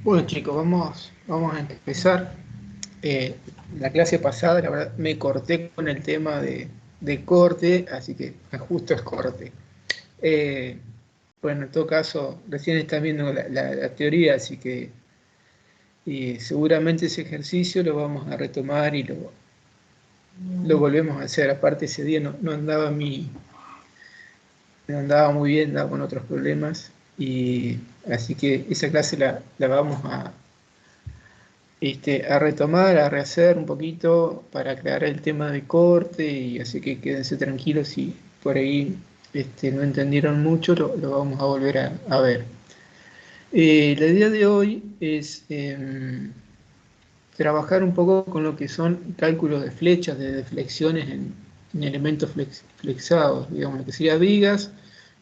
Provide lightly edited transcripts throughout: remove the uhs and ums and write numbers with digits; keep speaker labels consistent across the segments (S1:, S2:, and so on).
S1: Bueno chicos, vamos a empezar. Eh, la clase pasada, la verdad, me corté con el tema de corte, así que justo es corte. Eh, bueno, en todo caso, recién están viendo la teoría, así que seguramente ese ejercicio lo vamos a retomar y lo volvemos a hacer. Aparte ese día no andaba muy bien, andaba con otros problemas, y así que esa clase la vamos a retomar, a rehacer un poquito para aclarar el tema de corte, y así que quédense tranquilos si por ahí no entendieron mucho, lo vamos a volver a ver. La idea de hoy es trabajar un poco con lo que son cálculos de flechas, de deflexiones en elementos flexados, digamos, lo que sería vigas.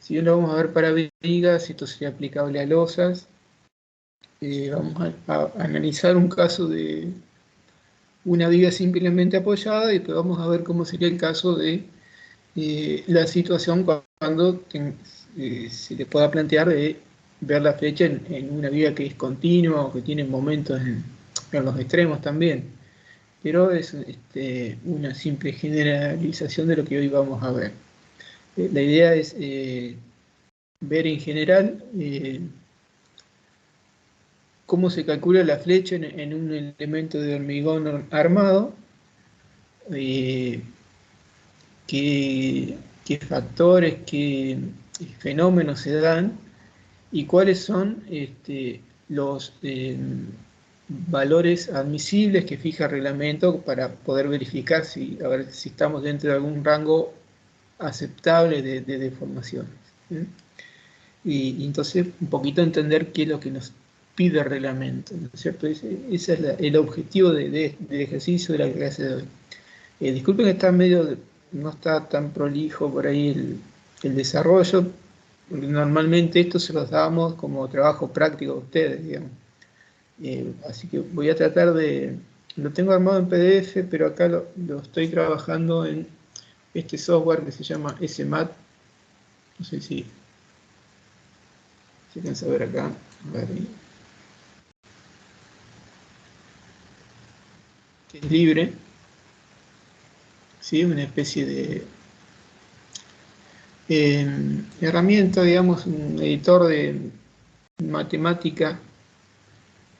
S1: Si bien lo vamos a ver para vigas, esto sería aplicable a losas. Vamos a analizar un caso de una viga simplemente apoyada, y después vamos a ver cómo sería el caso de la situación cuando se le pueda plantear de ver la flecha en una viga que es continua o que tiene momentos en los extremos también. Pero es una simple generalización de lo que hoy vamos a ver. La idea es ver en general cómo se calcula la flecha en un elemento de hormigón armado, eh, qué factores, qué fenómenos se dan y cuáles son los valores admisibles que fija el reglamento para poder verificar a ver si estamos dentro de algún rango aceptable de deformaciones. ¿Sí? Y entonces un poquito entender qué es lo que nos pide el reglamento, ¿no es cierto? Ese es el objetivo del ejercicio de la clase de hoy. Disculpen que no está tan prolijo por ahí el desarrollo, porque normalmente esto se los damos como trabajo práctico a ustedes, digamos. Así que voy a tratar lo tengo armado en PDF, pero acá lo estoy trabajando en este software que se llama SMAT. No sé si se alcanza a ver acá. A ver, que es libre, ¿sí? Una especie de herramienta, digamos, un editor de matemática.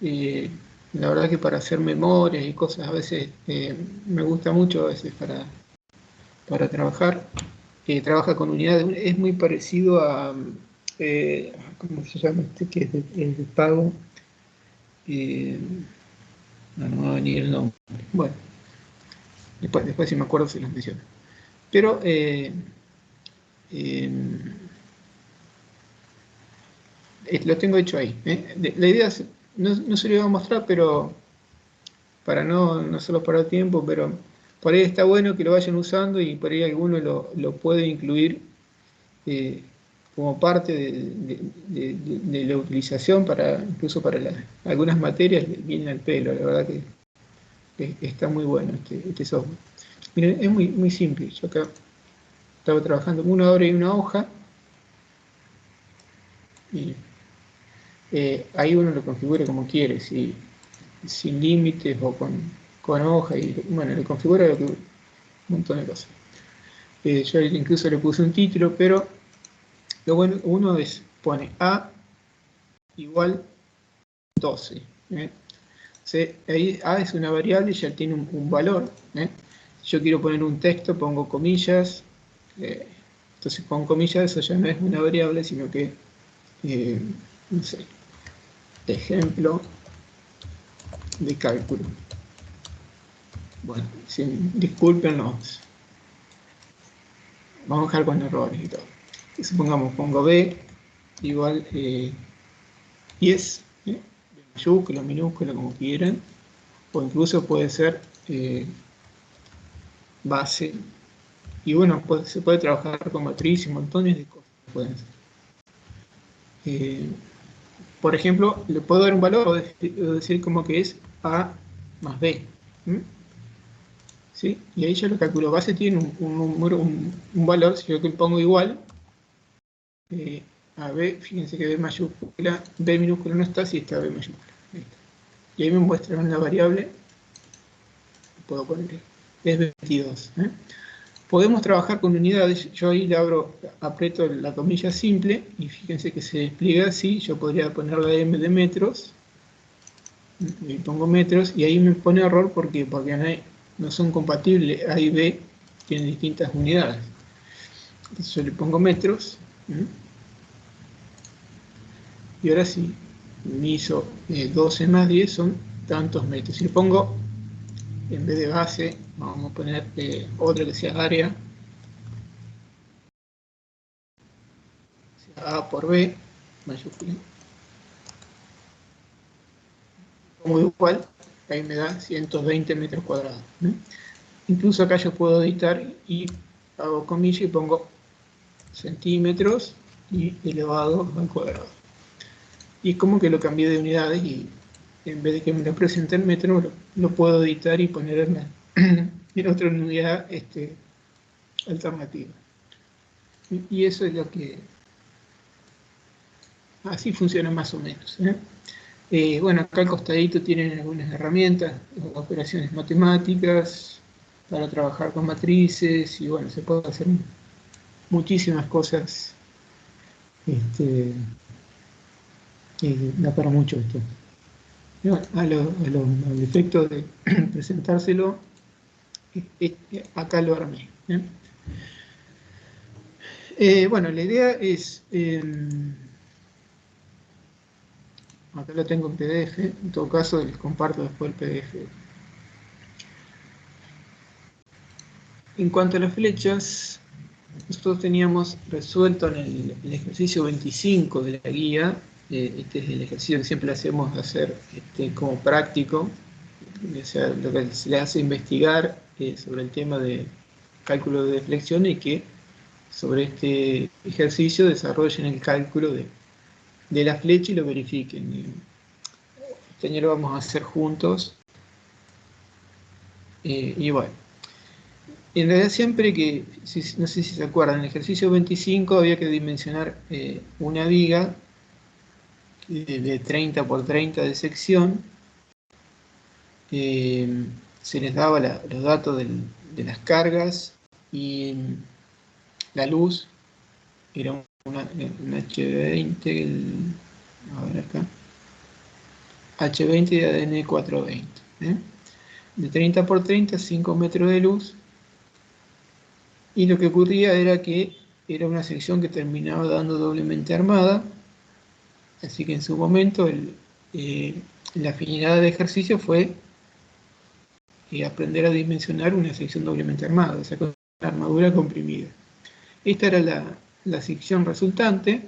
S1: Eh, la verdad que para hacer memorias y cosas a veces me gusta mucho a veces para trabajar. Trabaja con unidades, es muy parecido a, ¿cómo se llama este? Que es de pago. Eh, no va a venir el nombre. Bueno, después si me acuerdo se los menciono. Pero eh, lo tengo hecho ahí. La idea no se lo iba a mostrar, pero para no solo parar tiempo, pero por ahí está bueno que lo vayan usando, y por ahí alguno lo puede incluir eh, como parte de la utilización, incluso para algunas materias viene al pelo. La verdad que está muy bueno este software. Miren, es muy simple. Yo acá estaba trabajando, uno abre una hoja y ahí uno lo configura como quiere, sin límites o con hoja, y bueno, le configura un montón de cosas. Yo incluso le puse un título, pero lo bueno, uno pone A igual 12. Ahí A es una variable y ya tiene un valor. Si yo quiero poner un texto, pongo comillas. Entonces con comillas eso ya no es una variable, sino que, no sé, ejemplo de cálculo. Bueno, discúlpenos, vamos a dejar con errores y todo. Y supongamos, pongo B igual 10, mayúscula, minúscula, como quieran, o incluso puede ser base. Y bueno, se puede trabajar con matriz y montones de cosas que pueden ser. Por ejemplo, le puedo dar un valor o decir como que es A más B. ¿Sí? Y ahí ya lo calculo. Base tiene un número, un valor. Si yo que pongo igual a B, fíjense que B mayúscula, B minúscula no está, si está B mayúscula. y ahí me muestra una variable, puedo poner, es 22. Podemos trabajar con unidades, yo ahí le aprieto la comilla simple, y fíjense que se despliega así, yo podría ponerle M de metros, y pongo metros, y ahí me pone error porque no son compatibles, A y B tienen distintas unidades. Entonces yo le pongo metros, y ahora sí, me hizo 12 más 10 son tantos metros. Si le pongo, en vez de base, vamos a poner otra que sea área, sea A por B, mayúscula, como igual, ahí me da 120 metros cuadrados. Incluso acá yo puedo editar y hago comilla y pongo centímetros y elevado al cuadrado. Y como que lo cambié de unidades y en vez de que me lo presente en metros, lo puedo editar y poner en otra unidad alternativa. Y eso es lo que... Así funciona más o menos. Bueno, acá al costadito tienen algunas herramientas, operaciones matemáticas, para trabajar con matrices, y bueno, se puede hacer muchísimas cosas. Y da para mucho esto. Y bueno, al efecto de presentárselo, acá lo armé. Bueno, la idea es... acá lo tengo en PDF, en todo caso les comparto después el PDF. En cuanto a las flechas, nosotros teníamos resuelto en el ejercicio 25 de la guía, este es el ejercicio que siempre hacemos hacer como práctico, o sea, lo que se le hace investigar sobre el tema de cálculo de deflexión y que sobre este ejercicio desarrollen el cálculo de la flecha y lo verifiquen. Este año lo vamos a hacer juntos. Y bueno, en realidad siempre que, no sé si se acuerdan, en el ejercicio 25 había que dimensionar una viga de 30 por 30 de sección. Se les daba los datos de las cargas y la luz. Era un H20, a ver acá, H20 de ADN 420. De 30 por 30, 5 metros de luz. Y lo que ocurría era que era una sección que terminaba dando doblemente armada, así que en su momento la afinidad del ejercicio fue aprender a dimensionar una sección doblemente armada, o sea, con la armadura comprimida. Esta era la sección resultante,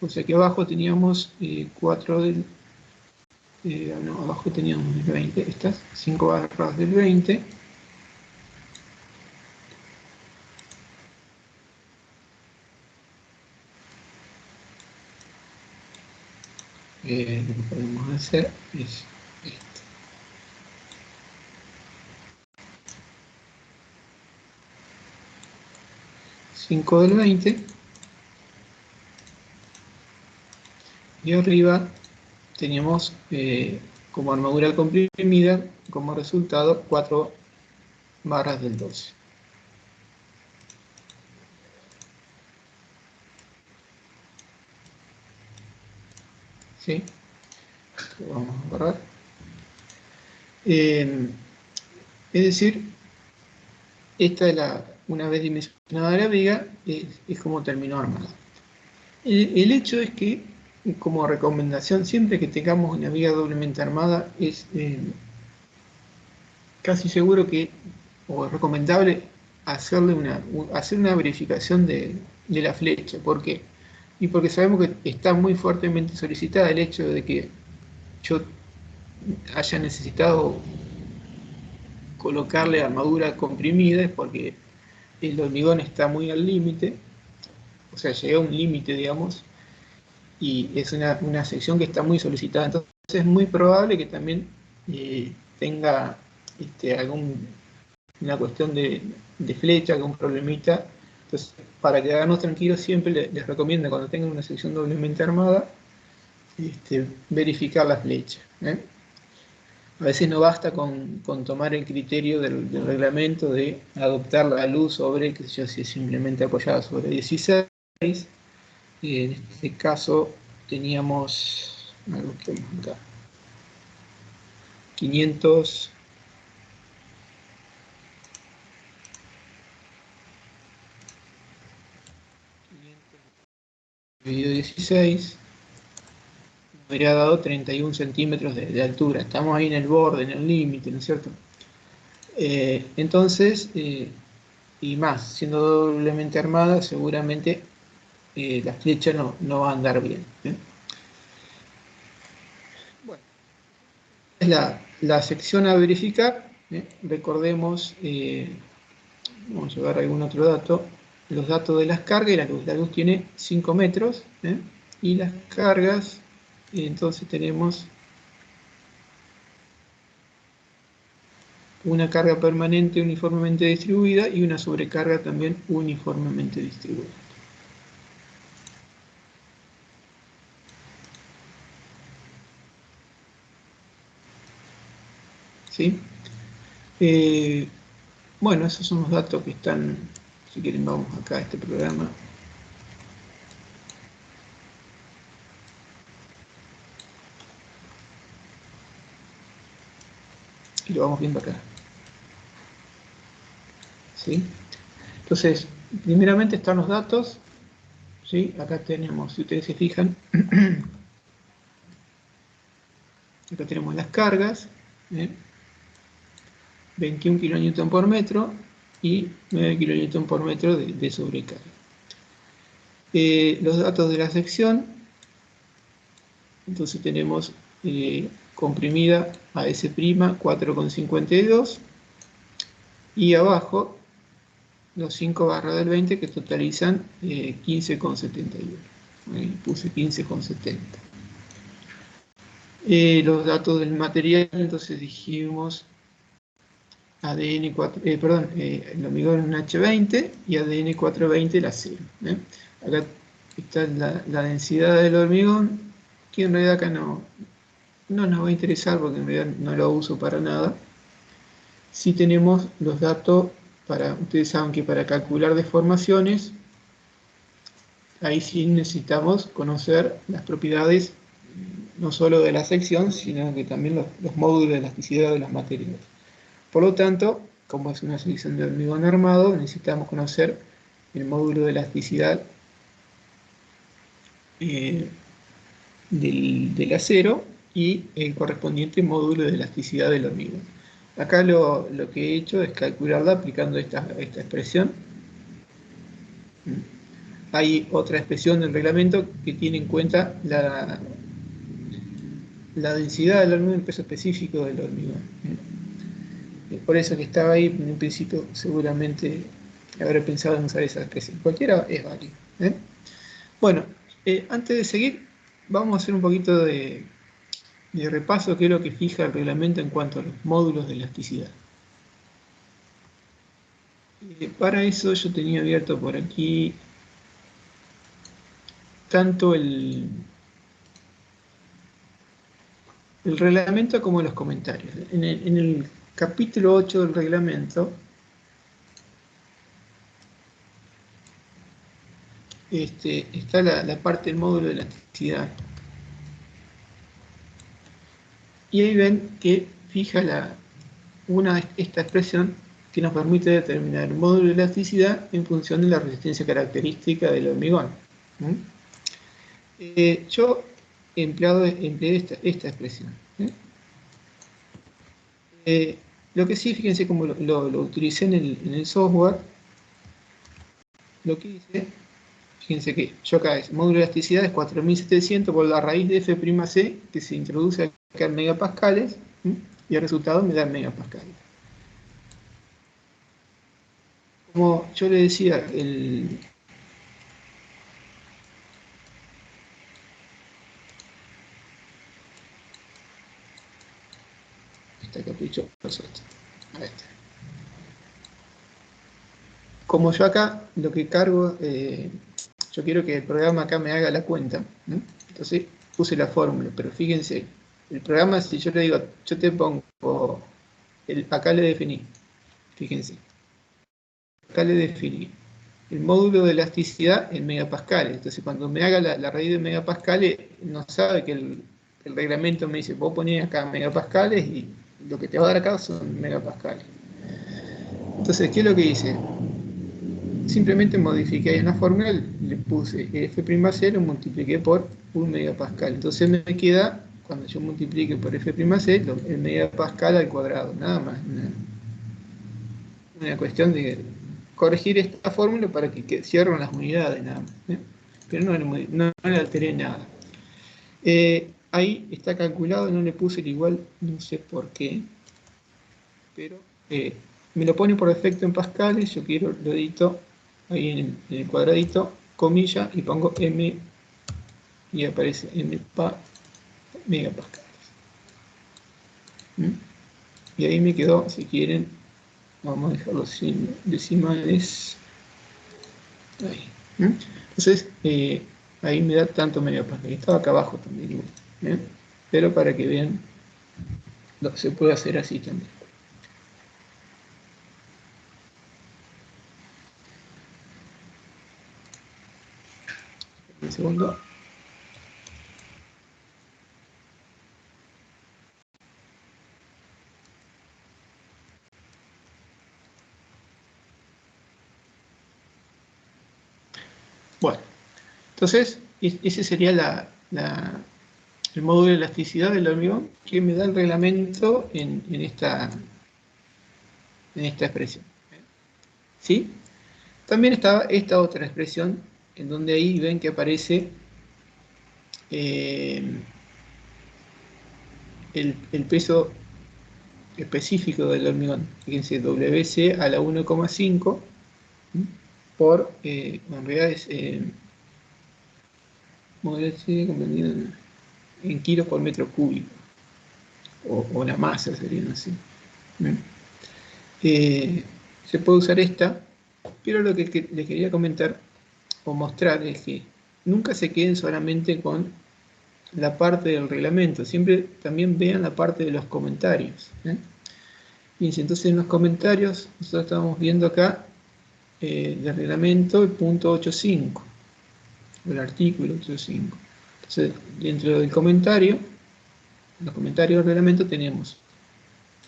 S1: o sea que abajo teníamos 4 del... no, abajo teníamos el 20, estas 5 barras del 20, lo que podemos hacer es esto. $5 del 20, y arriba teníamos como armadura comprimida, como resultado 4 barras del 12. ¿Sí? Lo vamos a borrar. Es decir, esta es una vez dimensionada la viga, es como terminó armada. El hecho es que, como recomendación, siempre que tengamos una viga doblemente armada, es casi seguro que, o es recomendable, hacer una verificación de la flecha. ¿Por qué? Y porque sabemos que está muy fuertemente solicitada el hecho de que yo haya necesitado colocarle armadura comprimida, es porque el hormigón está muy al límite, o sea, llega a un límite, digamos, y es una sección que está muy solicitada. Entonces es muy probable que también tenga una cuestión de flecha, algún problemita. Entonces, para quedarnos tranquilos, siempre les recomiendo, cuando tengan una sección doblemente armada, verificar la flecha. A veces no basta con tomar el criterio del reglamento de adoptar la luz sobre, qué sé yo, si es simplemente apoyada sobre 16. En este caso teníamos, a ver, busquemos acá, 500, dividido 16, me habría dado 31 centímetros de altura. Estamos ahí en el borde, en el límite, ¿no es cierto? Entonces, y más, siendo doblemente armada, seguramente la flecha no va a andar bien. Bueno, es la sección a verificar. Recordemos, vamos a ver algún otro dato, los datos de las cargas y la luz. La luz tiene 5 metros, y las cargas, entonces tenemos una carga permanente uniformemente distribuida y una sobrecarga también uniformemente distribuida. ¿Sí? Bueno, esos son los datos que están, si quieren vamos acá a este programa. Y lo vamos viendo acá. ¿Sí? Entonces, primeramente están los datos. ¿Sí? Acá tenemos, si ustedes se fijan, acá tenemos las cargas, 21 kN por metro y 9 kN por metro de sobrecarga. Los datos de la sección, entonces tenemos comprimida a S' 4,52 y abajo los 5 barras del 20 que totalizan 15,71. Puse 15,70. Los datos del material, entonces dijimos ADN 4, el hormigón es un H20 y ADN 420 el acero. Acá está la densidad del hormigón, que en realidad acá no nos va a interesar porque en realidad no lo uso para nada. Sí tenemos los datos ustedes saben que para calcular deformaciones, ahí sí necesitamos conocer las propiedades no solo de la sección, sino que también los módulos de elasticidad de los materiales. Por lo tanto, como es una sección de hormigón armado, necesitamos conocer el módulo de elasticidad del acero y el correspondiente módulo de elasticidad del hormigón. Acá lo que he hecho es calcularla aplicando esta expresión. Hay otra expresión del reglamento que tiene en cuenta la densidad del hormigón, el peso específico del hormigón. Por eso que estaba ahí, en un principio seguramente habré pensado en usar esa expresión. Cualquiera es válido. Bueno, antes de seguir, vamos a hacer un poquito de repaso, que es lo que fija el reglamento en cuanto a los módulos de elasticidad. Para eso yo tenía abierto por aquí tanto el reglamento como los comentarios. En el capítulo 8 del reglamento está la parte del módulo de elasticidad. Y ahí ven que fija esta expresión que nos permite determinar el módulo de elasticidad en función de la resistencia característica del hormigón. Yo empleé esta expresión. Lo que sí, fíjense cómo lo utilicé en el software. Lo que hice, fíjense que yo acá es módulo de elasticidad es 4700 por la raíz de F'C, que se introduce acá en megapascales, y el resultado me da megapascales. Como yo le decía, está caprichoso esto. Ahí está. Como yo acá lo que cargo, yo quiero que el programa acá me haga la cuenta. Entonces puse la fórmula, pero fíjense, el programa, si yo le digo, yo te pongo, acá le definí, fíjense, acá le definí el módulo de elasticidad en megapascales. Entonces, cuando me haga la raíz de megapascales, no sabe que el reglamento me dice, vos ponés acá megapascales y lo que te va a dar acá son megapascales. Entonces, ¿qué es lo que hice? Simplemente modifiqué ahí en la fórmula, le puse F'(C), lo multipliqué por 1 megapascal. Entonces me queda, cuando yo multiplique por F'(C), el megapascal al cuadrado, nada más. Una cuestión de corregir esta fórmula para que cierren las unidades, nada más. Pero no le alteré nada. Ahí está calculado, no le puse el igual, no sé por qué, pero me lo pone por defecto en pascales. Yo quiero, lo edito ahí en el cuadradito, comilla, y pongo M, y aparece megapascales. Y ahí me quedó, si quieren, vamos a dejarlo sin decimales. Ahí. Entonces, ahí me da tanto megapascales. Estaba acá abajo también igual. Pero para que vean, se puede hacer así también. Un segundo. Bueno, entonces, ese sería el módulo de elasticidad del hormigón que me da el reglamento en esta expresión. ¿Sí? También estaba esta otra expresión, en donde ahí ven que aparece el peso específico del hormigón. Fíjense, WC a la 1,5 por, en realidad es comprendido en kilos por metro cúbico, o la masa sería así. Se puede usar esta, pero lo que les quería comentar o mostrar es que nunca se queden solamente con la parte del reglamento, siempre también vean la parte de los comentarios. Fíjense, entonces en los comentarios nosotros estamos viendo acá del reglamento el punto 8.5, el artículo 8.5. Entonces, dentro del comentario, en los comentarios del reglamento tenemos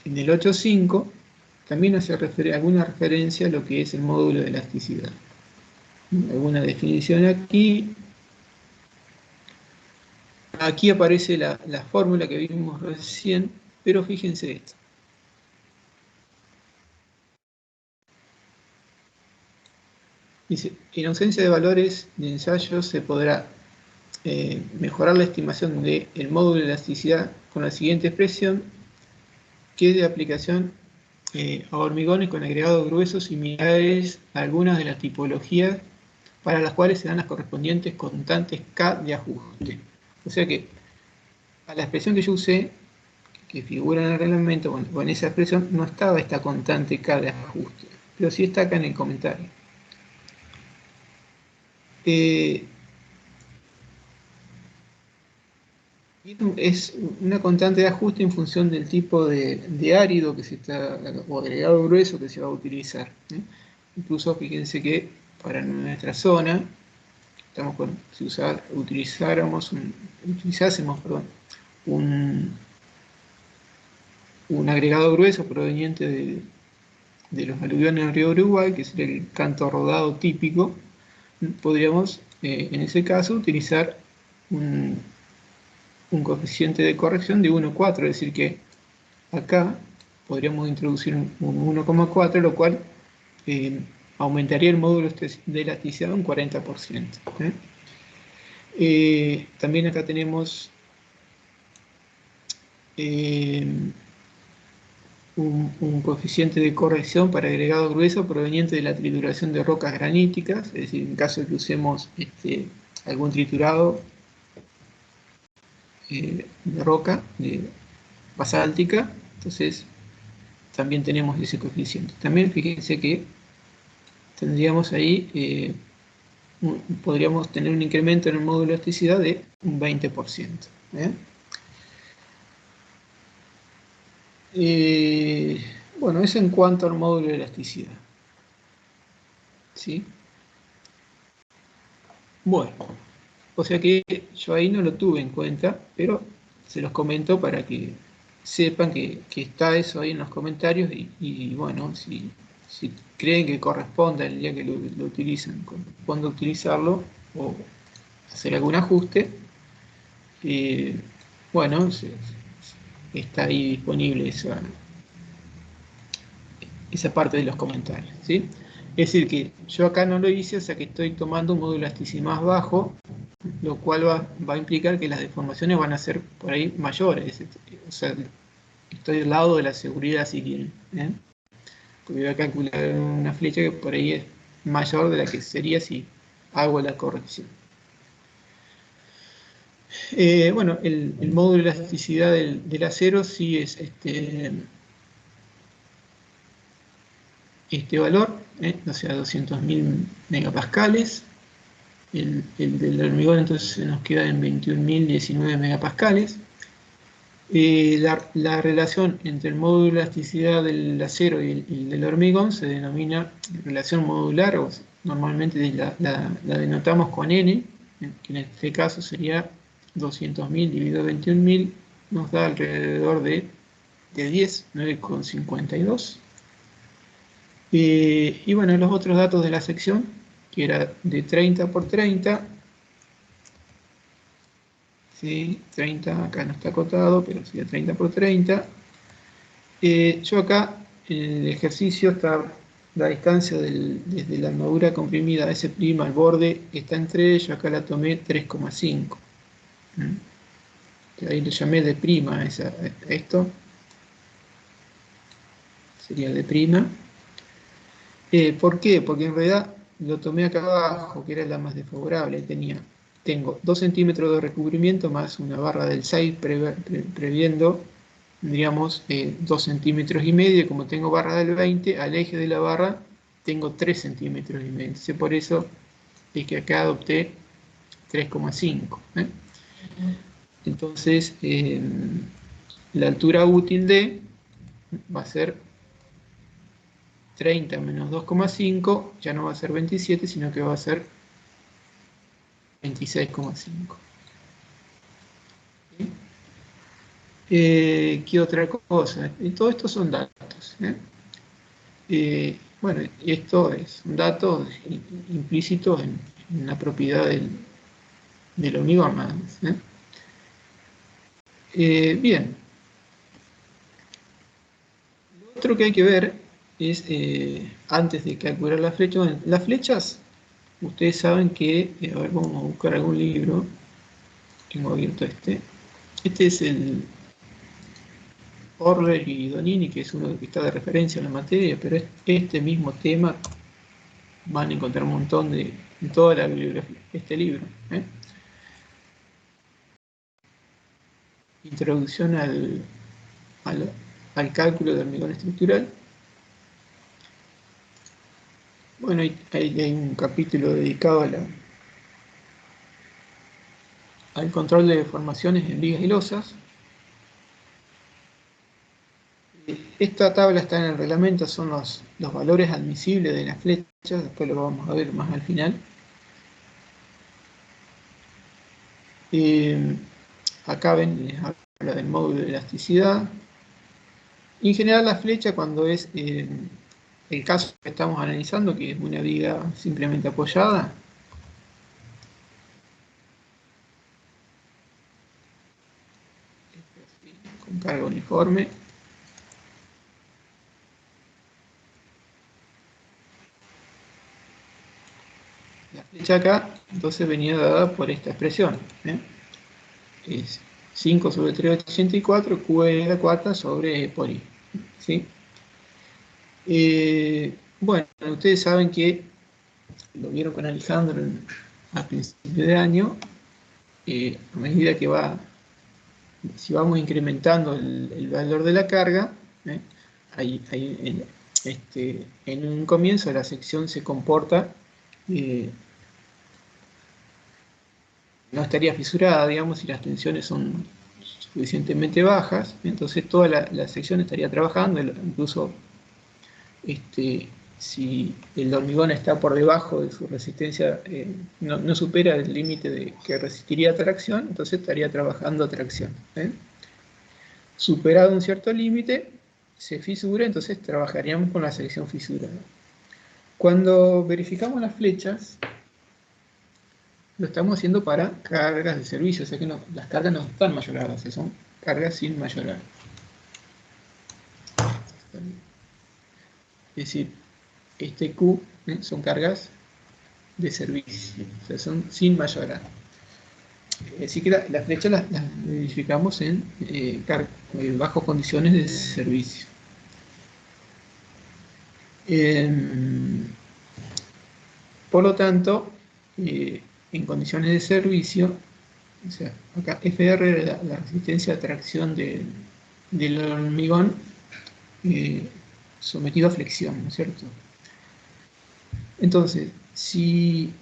S1: en el 8.5 también hace alguna referencia a lo que es el módulo de elasticidad. Alguna definición aquí. Aquí aparece la fórmula que vimos recién, pero fíjense esto. Dice, en ausencia de valores de ensayo se podrá mejorar la estimación del módulo de elasticidad con la siguiente expresión, que es de aplicación a hormigones con agregados gruesos similares a algunas de las tipologías para las cuales se dan las correspondientes constantes K de ajuste. O sea que a la expresión que yo usé, que figura en el reglamento, bueno, en esa expresión no estaba esta constante K de ajuste, pero sí está acá en el comentario. Es una constante de ajuste en función del tipo de árido que se está, o agregado grueso que se va a utilizar. Incluso fíjense que para nuestra zona, si utilizásemos un agregado grueso proveniente de los aluviones del río Uruguay, que sería el canto rodado típico, podríamos en ese caso utilizar un coeficiente de corrección de 1,4, es decir que acá podríamos introducir un 1,4, lo cual aumentaría el módulo de elasticidad un 40%. También acá tenemos un coeficiente de corrección para agregado grueso proveniente de la trituración de rocas graníticas, es decir, en caso de que usemos algún triturado de roca basáltica, entonces también tenemos ese coeficiente. También fíjense que tendríamos ahí podríamos tener un incremento en el módulo de elasticidad de un 20%. Bueno, eso en cuanto al módulo de elasticidad. ¿Sí? Bueno, o sea que yo ahí no lo tuve en cuenta, pero se los comento para que sepan que está eso ahí en los comentarios y bueno, si creen que corresponda el día que lo utilizan, cuando utilizarlo o hacer algún ajuste, bueno, está ahí disponible esa parte de los comentarios, ¿sí? Es decir, que yo acá no lo hice, o sea que estoy tomando un módulo de elasticidad más bajo, lo cual va a implicar que las deformaciones van a ser por ahí mayores. O sea, estoy del lado de la seguridad, si quieren. Porque voy a calcular una flecha que por ahí es mayor de la que sería si hago la corrección. Bueno, el módulo de elasticidad del acero sí es este valor, o sea, 200.000 megapascales. El del hormigón entonces nos queda en 21.019 megapascales. La relación entre el módulo de elasticidad del acero y el del hormigón se denomina relación modular, o normalmente la denotamos con N, que en este caso sería 200.000 dividido 21.000, nos da alrededor de 10, 9,52. Y bueno, los otros datos de la sección, que era de 30 por 30, ¿sí? 30, acá no está acotado, pero sería 30 por 30. Yo acá, el ejercicio está, la distancia desde la armadura comprimida a S' al borde está en 3, yo acá la tomé 3,5. Ahí le llamé de prima a esto, sería de prima. ¿Por qué? Porque en realidad lo tomé acá abajo, que era la más desfavorable. Tengo 2 centímetros de recubrimiento más una barra del 6 previendo, digamos, 2 centímetros y medio. Y como tengo barra del 20, al eje de la barra tengo 3 centímetros y medio. Entonces, por eso es que acá adopté 3,5. Entonces, la altura útil D va a ser 30 menos 2,5, ya no va a ser 27, sino que va a ser 26,5. ¿Qué otra cosa? Todo esto son datos. Bueno, esto es un dato implícito en la propiedad del hormigón. Bien. Lo otro que hay que ver es, antes de calcular las flechas, bueno, las flechas, ustedes saben que, a ver, vamos a buscar algún libro. Tengo abierto este. Este es el Orler y Donini, que es uno que está de referencia en la materia, pero este mismo tema van a encontrar un montón en toda la bibliografía. Este libro. Introducción al cálculo de hormigón estructural. Bueno, hay un capítulo dedicado al control de deformaciones en vigas y losas. Esta tabla está en el reglamento, son los valores admisibles de las flechas, después lo vamos a ver más al final. Acá ven, les habla del módulo de elasticidad. En general la flecha, cuando es el caso que estamos analizando, que es una viga simplemente apoyada, con carga uniforme, la flecha acá entonces venía dada por esta expresión, es 5 sobre 384 Q a la cuarta sobre E por I, ¿sí? Bueno, ustedes saben que lo vieron con Alejandro a principio de año. A medida que si vamos incrementando el valor de la carga, en un comienzo la sección se comporta no estaría fisurada, digamos, si las tensiones son suficientemente bajas, entonces toda la sección estaría trabajando, incluso si el hormigón está por debajo de su resistencia, no supera el límite que resistiría tracción, entonces estaría trabajando a tracción. Superado un cierto límite, se fisura, entonces trabajaríamos con la sección fisurada. Cuando verificamos las flechas, lo estamos haciendo para cargas de servicio, o sea que las cargas no están mayoradas, son cargas sin mayorar. Es decir, este Q son cargas de servicio, o sea, son sin mayorar. Así que las flechas las verificamos en bajo condiciones de servicio. Por lo tanto, en condiciones de servicio, o sea, acá FR es la resistencia a tracción del hormigón sometido a flexión, ¿no es cierto? Entonces, si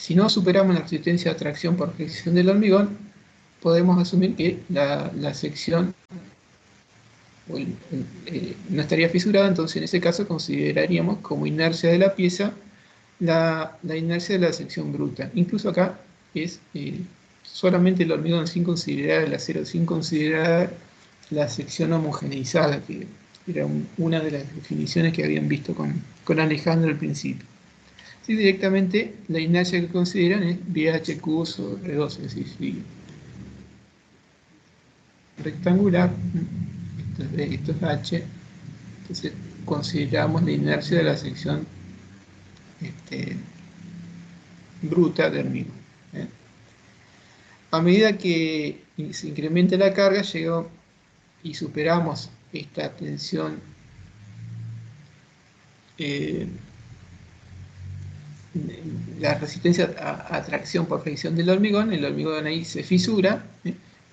S1: no superamos la resistencia a tracción por flexión del hormigón, podemos asumir que la sección no estaría fisurada, entonces en ese caso consideraríamos como inercia de la pieza la inercia de la sección bruta. Incluso acá es solamente el hormigón sin considerar el acero, sin considerar la sección homogeneizada, que era una de las definiciones que habían visto con Alejandro al principio. Sí, directamente la inercia que consideran es BHQ sobre 2, es decir, si rectangular, esto es H, entonces consideramos la inercia de la sección bruta de hormigón. A medida que se incrementa la carga, y superamos esta tensión la resistencia a tracción por fricción del hormigón, el hormigón ahí se fisura,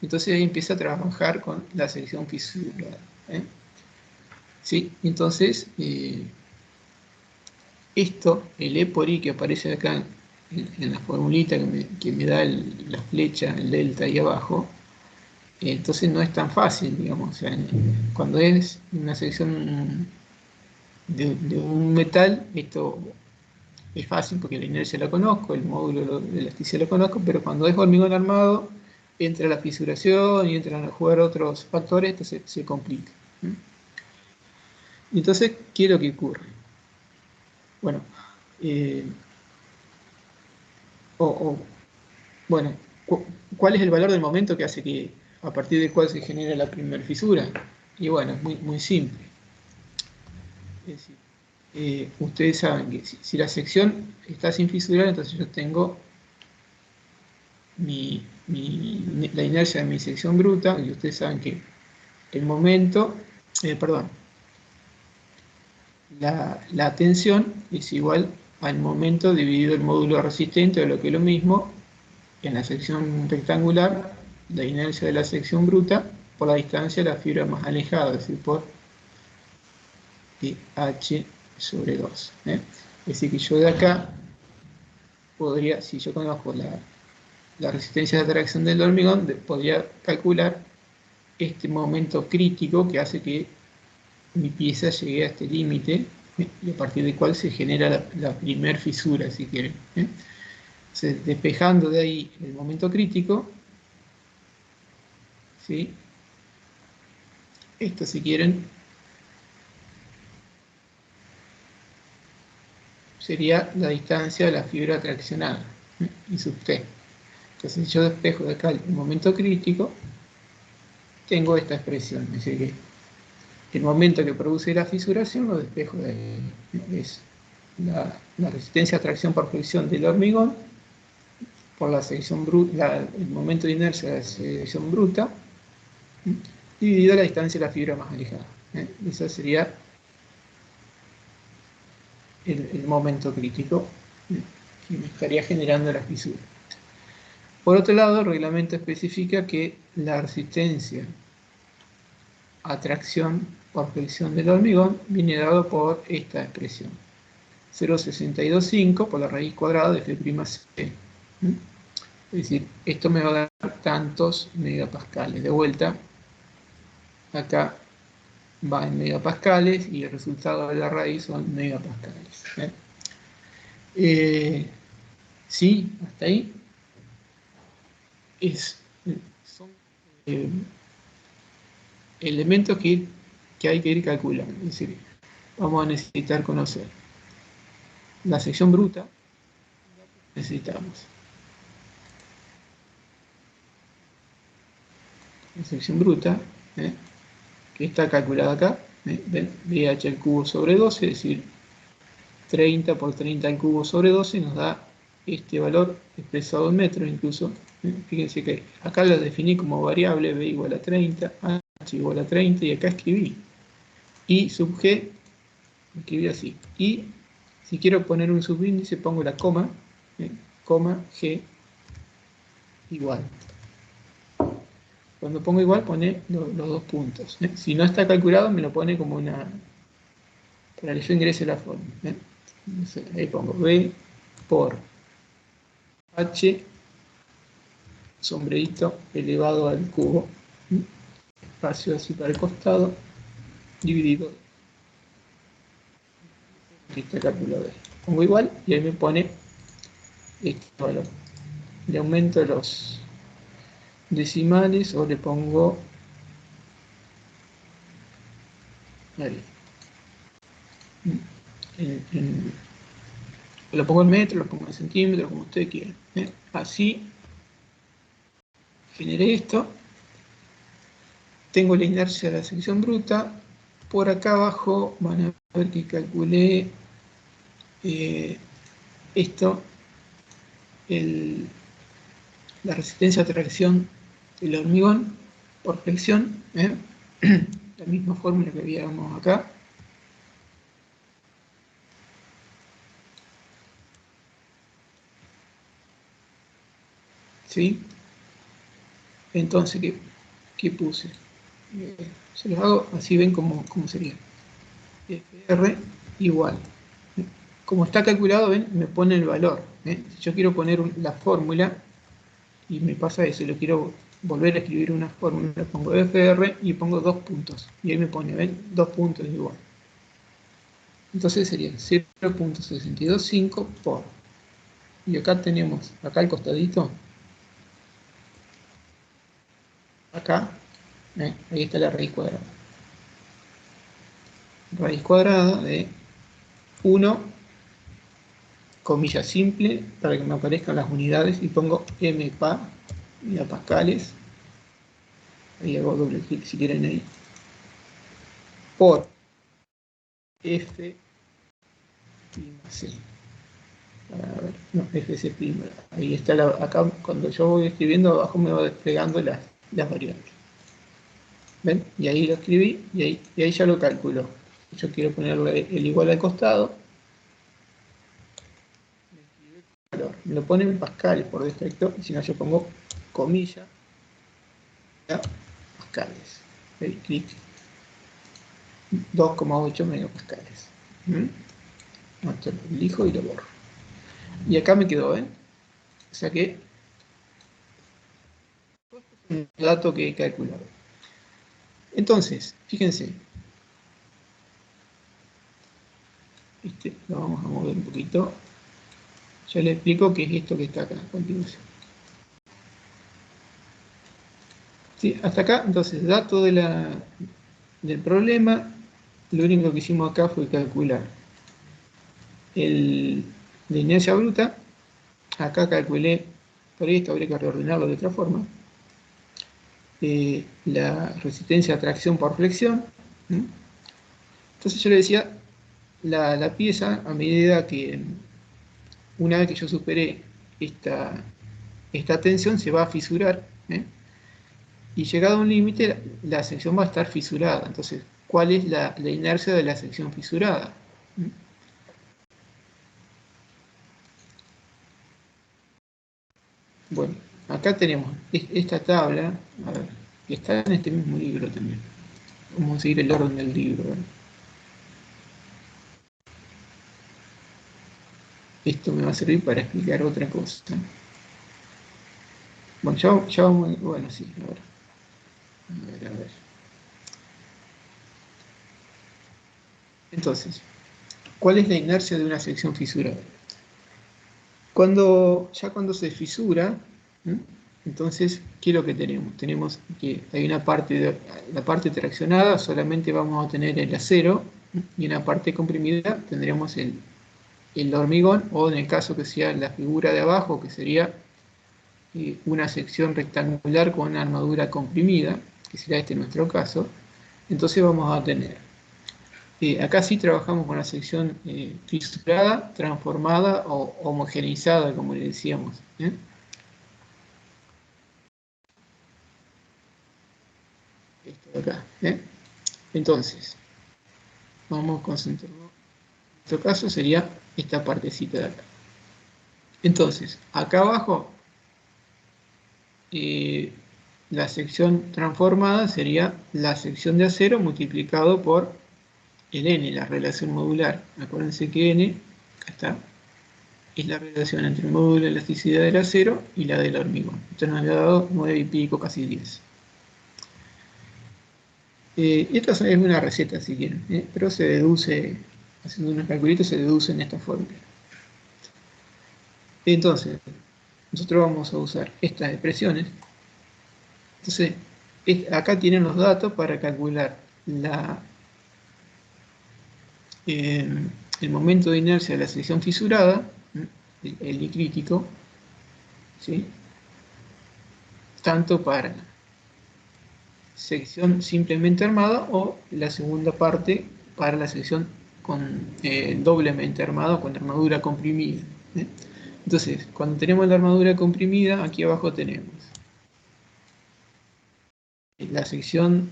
S1: entonces ahí empieza a trabajar con la sección fisurada. ¿Sí? Entonces, esto, el E por I que aparece acá en la formulita que me da la flecha, el delta ahí abajo, entonces no es tan fácil, digamos. O sea, cuando es una sección de un metal, esto es fácil porque la inercia la conozco, el módulo de elasticidad lo conozco, pero cuando es hormigón armado, entra la fisuración y entran a jugar otros factores, entonces se complica. Entonces, ¿qué es lo que ocurre? Bueno, bueno, ¿cuál es el valor del momento que hace que a partir del cual se genera la primera fisura? Y bueno, es muy simple. Es decir, ustedes saben que si la sección está sin fisurar, entonces yo tengo la inercia de mi sección bruta, y ustedes saben que el momento, la tensión es igual al momento dividido el módulo resistente, o lo que es lo mismo, en la sección rectangular, la inercia de la sección bruta por la distancia de la fibra más alejada, es decir, por H sobre 2. Es decir, que yo de acá podría, si yo conozco la resistencia de atracción del hormigón, podría calcular este momento crítico que hace que mi pieza llegue a este límite, y a partir del cual se genera la primer fisura, si quieren. Entonces, despejando de ahí el momento crítico, ¿sí? Esto, si quieren, sería la distancia de la fibra traccionada, y sub T. Entonces, si yo despejo de acá el momento crítico, tengo esta expresión, es decir, que el momento que produce la fisuración lo despejo de ahí. Es la resistencia a tracción por fricción del hormigón por la sección bruta, el momento de inercia de la sección bruta, dividido la distancia de la fibra más alejada. Ese sería el momento crítico que me estaría generando la fisura. Por otro lado, el reglamento especifica que la resistencia a tracción por fricción del hormigón viene dado por esta expresión. 0,625 por la raíz cuadrada de F'(c). Es decir, esto me va a dar tantos megapascales. De vuelta, acá va en megapascales y el resultado de la raíz son megapascales. Sí, hasta ahí son elementos que hay que ir calculando. Es decir, vamos a necesitar conocer la sección bruta. Necesitamos la sección bruta, que está calculada acá, BH al cubo sobre 12, es decir, 30 por 30 al cubo sobre 12 nos da este valor expresado en metros incluso. Fíjense que acá lo definí como variable, B igual a 30, H igual a 30, y acá escribí I sub G, escribí así. Y si quiero poner un subíndice, pongo la coma, coma G igual. Cuando pongo igual, pone los dos puntos. Si no está calculado, me lo pone como una... para que yo ingrese la fórmula. Ahí pongo B por H sombrerito elevado al cubo, espacio así para el costado, dividido. Aquí está calculado. Pongo igual y ahí me pone este valor. Le aumento los decimales o le pongo ahí. Lo pongo en metros, lo pongo en centímetros, como ustedes quieran. Así generé esto. Tengo la inercia de la sección bruta. Por acá abajo van a ver que calculé esto, la resistencia a tracción del hormigón por flexión, la misma fórmula que veíamos acá. ¿Sí? Entonces, ¿qué puse? Se los hago, así ven cómo sería. FR igual. Como está calculado, ven, me pone el valor. Si yo quiero poner la fórmula, y me pasa eso, lo quiero volver a escribir una fórmula, pongo FR y pongo 2 puntos. Y ahí me pone, ven, 2 puntos igual. Entonces sería 0,625 por. Y acá tenemos, acá al costadito, acá, ahí está la raíz cuadrada. Raíz cuadrada de 1, comilla simple, para que me aparezcan las unidades, y pongo MPa, megapascales. Ahí hago doble clic si quieren ahí. Por F'(c). A ver, no, FC'. Ahí está, acá cuando yo voy escribiendo, abajo me va desplegando las variables. ¿Ven? Y ahí lo escribí y ahí ya lo calculo. Yo quiero ponerle el igual al costado. Me lo pone en pascales por defecto, y si no yo pongo comilla pascales. Ahí, clic. 2,8 megapascales. Esto lo elijo y lo borro. Y acá me quedó, ¿ven? O sea que un dato que he calculado. Entonces, fíjense. Lo vamos a mover un poquito. Ya les explico qué es esto que está acá a continuación. Sí, hasta acá, entonces, dato del problema. Lo único que hicimos acá fue calcular la inercia bruta. Acá calculé, por esto habría que reordenarlo de otra forma, la resistencia a tracción por flexión. Entonces yo le decía, la pieza, a medida que, una vez que yo superé esta tensión, se va a fisurar, y llegado a un límite, la sección va a estar fisurada. Entonces, ¿cuál es la inercia de la sección fisurada? Bueno, acá tenemos esta tabla, a ver, que está en este mismo libro también. Vamos a seguir el orden del libro. esto me va a servir para explicar otra cosa. Bueno, ya vamos, bueno, sí, ahora. A ver. Entonces, ¿cuál es la inercia de una sección fisurada? Cuando se fisura, ¿m? Entonces, ¿qué es lo que tenemos? Tenemos que hay una parte, la parte traccionada solamente vamos a tener el acero, ¿m? Y en la parte comprimida tendremos el hormigón, o en el caso que sea la figura de abajo, que sería una sección rectangular con una armadura comprimida, que será este nuestro caso. Entonces vamos a tener, acá sí trabajamos con la sección fisurada, transformada o homogeneizada, como le decíamos. Esto de acá. Entonces, vamos a concentrarnos. En nuestro caso sería esta partecita de acá. Entonces, acá abajo, la sección transformada sería la sección de acero multiplicado por el N, la relación modular. Acuérdense que N, acá está, es la relación entre el módulo de elasticidad del acero y la del hormigón. Esto nos ha dado 9 y pico, casi 10. Esta es una receta si quieren, pero se deduce, haciendo unos calculitos se deduce en esta fórmula. Entonces, nosotros vamos a usar estas expresiones. Entonces, acá tienen los datos para calcular el momento de inercia de la sección fisurada, el I crítico, ¿sí? Tanto para sección simplemente armada o la segunda parte para la sección doblemente armada con armadura comprimida. Entonces, cuando tenemos la armadura comprimida, aquí abajo tenemos la sección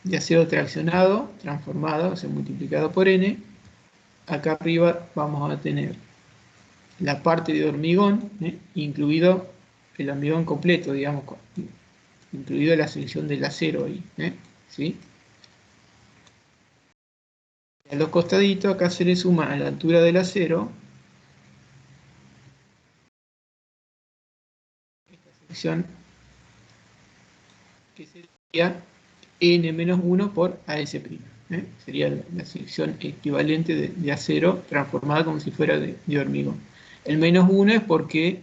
S1: de acero traccionado, transformada, o sea, multiplicado por N. Acá arriba vamos a tener la parte de hormigón, incluido el hormigón completo, digamos, incluido la sección del acero ahí, ¿sí? A los costaditos acá se le suma a la altura del acero esta sección que sería n-1 por AS'. Sería la sección equivalente de acero transformada como si fuera de hormigón. El -1 es porque,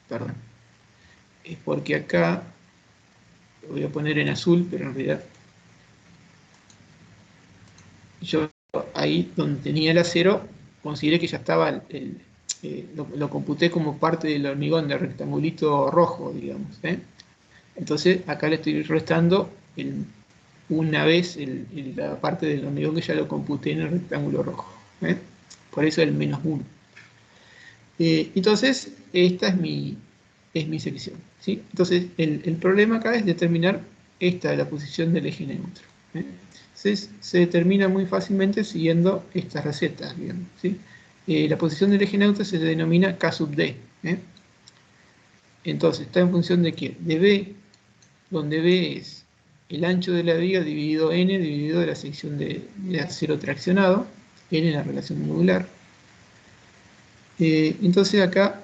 S1: perdón, es porque acá, lo voy a poner en azul, pero en realidad yo ahí donde tenía el acero, consideré que ya estaba, lo computé como parte del hormigón, del rectangulito rojo, digamos. Entonces acá le estoy restando una vez la parte del hormigón que ya lo computé en el rectángulo rojo. Por eso el -1. Entonces, esta es mi sección. ¿Sí? Entonces, el problema acá es determinar la posición del eje neutro. Entonces, se determina muy fácilmente siguiendo estas recetas. Digamos, ¿sí? La posición del eje neutro se denomina K sub D. Entonces, está en función de qué? De B, donde B es el ancho de la viga dividido N, dividido de la sección de acero traccionado, N es la relación modular. Entonces acá,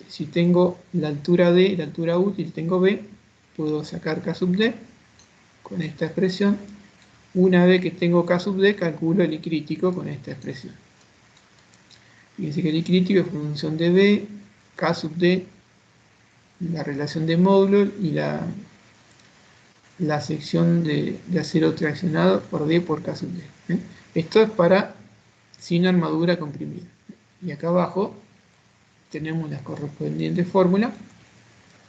S1: si tengo la altura D, la altura útil, tengo B, puedo sacar K sub D con esta expresión. Una vez que tengo K sub D, calculo el I crítico con esta expresión. Fíjense que el I crítico es función de B, K sub D, la relación de módulo y la sección de acero traccionado por D por K sub D. Esto es para sin armadura comprimida. Y acá abajo tenemos la correspondiente fórmula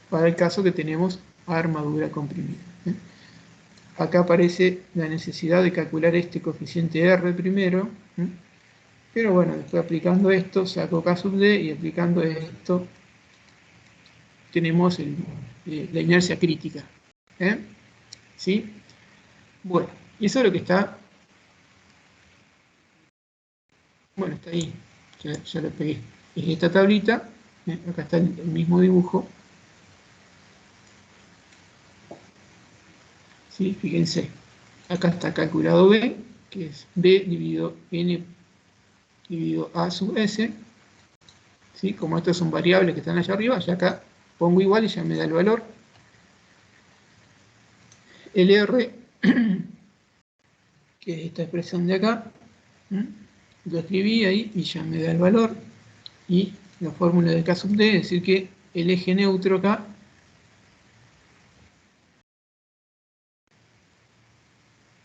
S1: para el caso que tenemos armadura comprimida. Acá aparece la necesidad de calcular este coeficiente R primero, pero bueno, después aplicando esto saco K sub D y aplicando esto tenemos la inercia crítica. ¿Sí? Bueno, y eso es lo que está, bueno, está ahí, ya lo pegué. Es esta tablita, acá está el mismo dibujo. ¿Sí? Fíjense, acá está calculado B, que es B dividido N dividido A sub S, ¿sí? Como estos son variables que están allá arriba, ya acá pongo igual y ya me da el valor. LR, que es esta expresión de acá, lo escribí ahí y ya me da el valor. Y la fórmula de K sub D, es decir que el eje neutro acá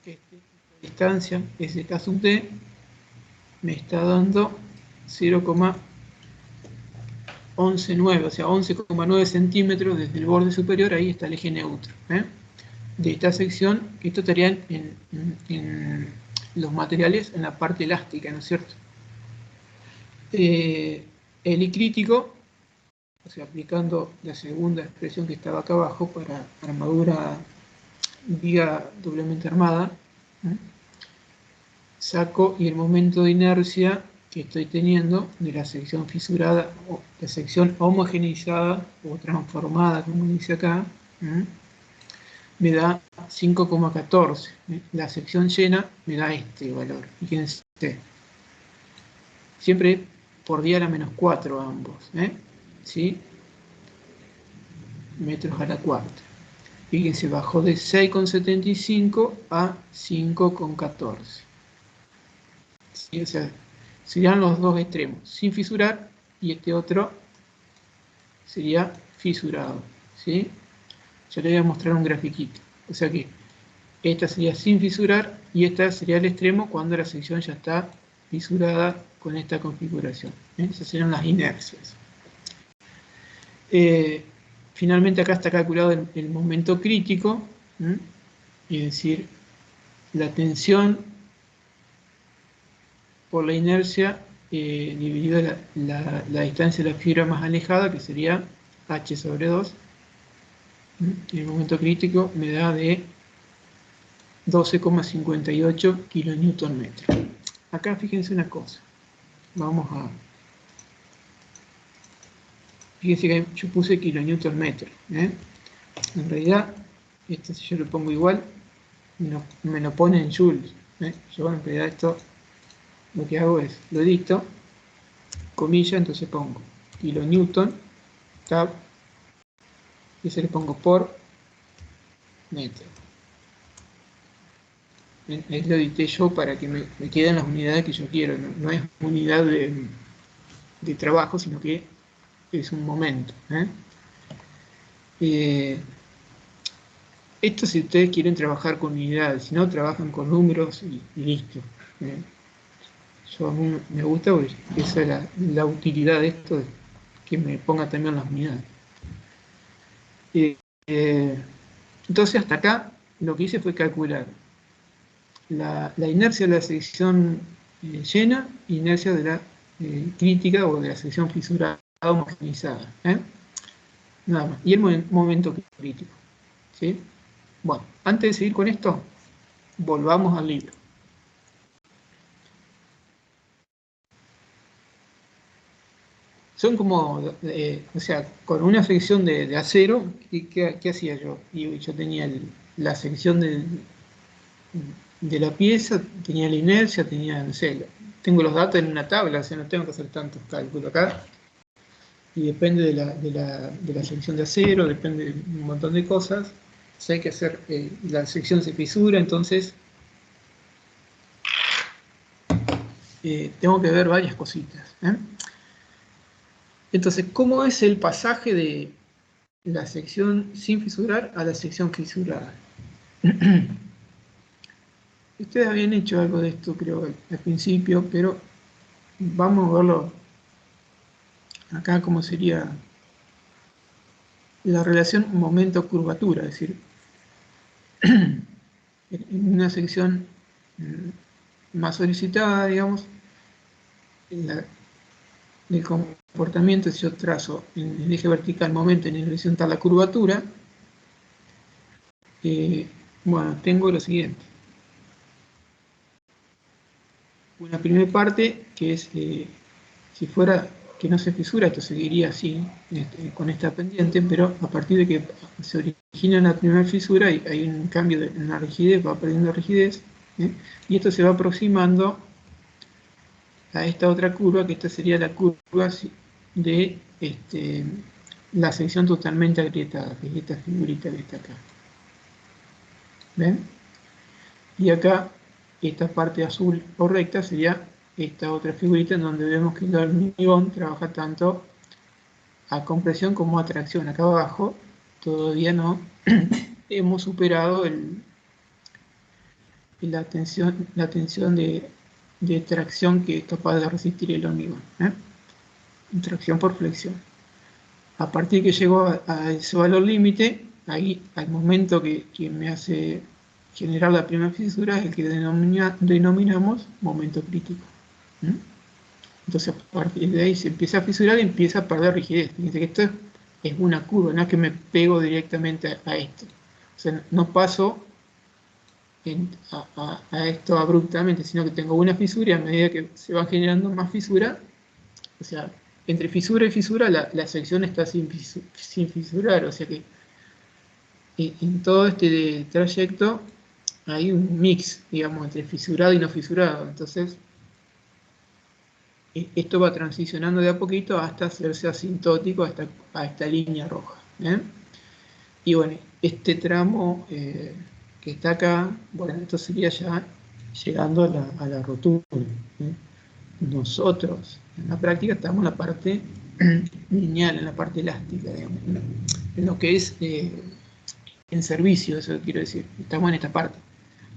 S1: esta distancia, ese K sub D, me está dando 0,119, o sea, 11,9 centímetros desde el borde superior, ahí está el eje neutro. De esta sección, esto estaría en los materiales en la parte elástica, ¿no es cierto? El I crítico, o sea, aplicando la segunda expresión que estaba acá abajo para armadura viga doblemente armada, saco y el momento de inercia que estoy teniendo de la sección fisurada o la sección homogeneizada o transformada, como dice acá, me da 5,14. La sección llena me da este valor. Fíjense, siempre por día a la menos 4 ambos, ¿sí? Metros a la cuarta. Fíjense, bajó de 6,75 a 5,14. ¿Sí? O sea, serían los dos extremos, sin fisurar, y este otro sería fisurado, ¿sí? Ya le voy a mostrar un grafiquito. O sea que esta sería sin fisurar y esta sería el extremo cuando la sección ya está fisurada con esta configuración. Esas serían las inercias. Finalmente acá está calculado el momento crítico, es decir, la tensión por la inercia dividido la distancia de la fibra más alejada, que sería h sobre 2. El momento crítico me da de 12,58 kN/m. Acá fíjense una cosa. Vamos a... Fíjense que yo puse kN/m. En realidad, esto si yo lo pongo igual, me lo pone en joules. Yo en realidad esto lo que hago es, lo edito, comilla, entonces pongo kilonewton, tab, y se le pongo por metro. Ahí lo edité yo para que me queden las unidades que yo quiero. No es unidad de trabajo, sino que es un momento. Esto si ustedes quieren trabajar con unidades, si no, trabajan con números y listo. Yo a mí me gusta porque esa es la utilidad de esto, de que me ponga también las unidades. Entonces hasta acá lo que hice fue calcular la inercia de la sección llena, inercia de la crítica o de la sección fisurada homogeneizada. Nada más. Y el momento crítico. ¿Sí? Bueno, antes de seguir con esto, volvamos al libro. Son como, o sea, con una sección de acero, ¿qué hacía yo? Y yo tenía la sección de la pieza, tenía la inercia, tenía, no sé, tengo los datos en una tabla, o sea, no tengo que hacer tantos cálculos acá. Y depende de la sección de acero, depende de un montón de cosas. Si hay que hacer, la sección se fisura, entonces tengo que ver varias cositas. Entonces, ¿cómo es el pasaje de la sección sin fisurar a la sección fisurada? Ustedes habían hecho algo de esto, creo, al principio, pero vamos a verlo acá como sería la relación momento-curvatura, es decir, en una sección más solicitada, digamos, el comportamiento, si yo trazo en el eje vertical momento en dirección tal la curvatura, bueno, tengo lo siguiente. Una primera parte que es, si fuera que no se fisura, esto seguiría así, con esta pendiente, pero a partir de que se origina la primera fisura hay un cambio en la rigidez, va perdiendo rigidez, y esto se va aproximando a esta otra curva, que esta sería la curva de la sección totalmente agrietada, que es esta figurita que está acá. ¿Ven? Y acá, esta parte azul o recta sería esta otra figurita en donde vemos que el hormigón trabaja tanto a compresión como a tracción. Acá abajo todavía no hemos superado la tensión de tracción que es capaz de resistir el hormigón. Tracción por flexión. A partir que llegó a ese valor límite, ahí al momento que me hace generar la primera fisura es el que denominamos momento crítico. Entonces a partir de ahí se empieza a fisurar y empieza a perder rigidez. Fíjense que esto es una curva, no es que me pego directamente a esto. O sea, no paso a esto abruptamente, sino que tengo una fisura y a medida que se va generando más fisura, o sea, entre fisura y fisura la sección está sin fisurar, o sea que en todo este trayecto hay un mix, digamos, entre fisurado y no fisurado. Entonces, esto va transicionando de a poquito hasta hacerse asintótico a esta línea roja. Y bueno, este tramo que está acá, bueno, esto sería ya llegando a la rotura. Nosotros en la práctica estamos en la parte lineal, en la parte elástica, digamos, en lo que es en servicio, eso quiero decir, estamos en esta parte.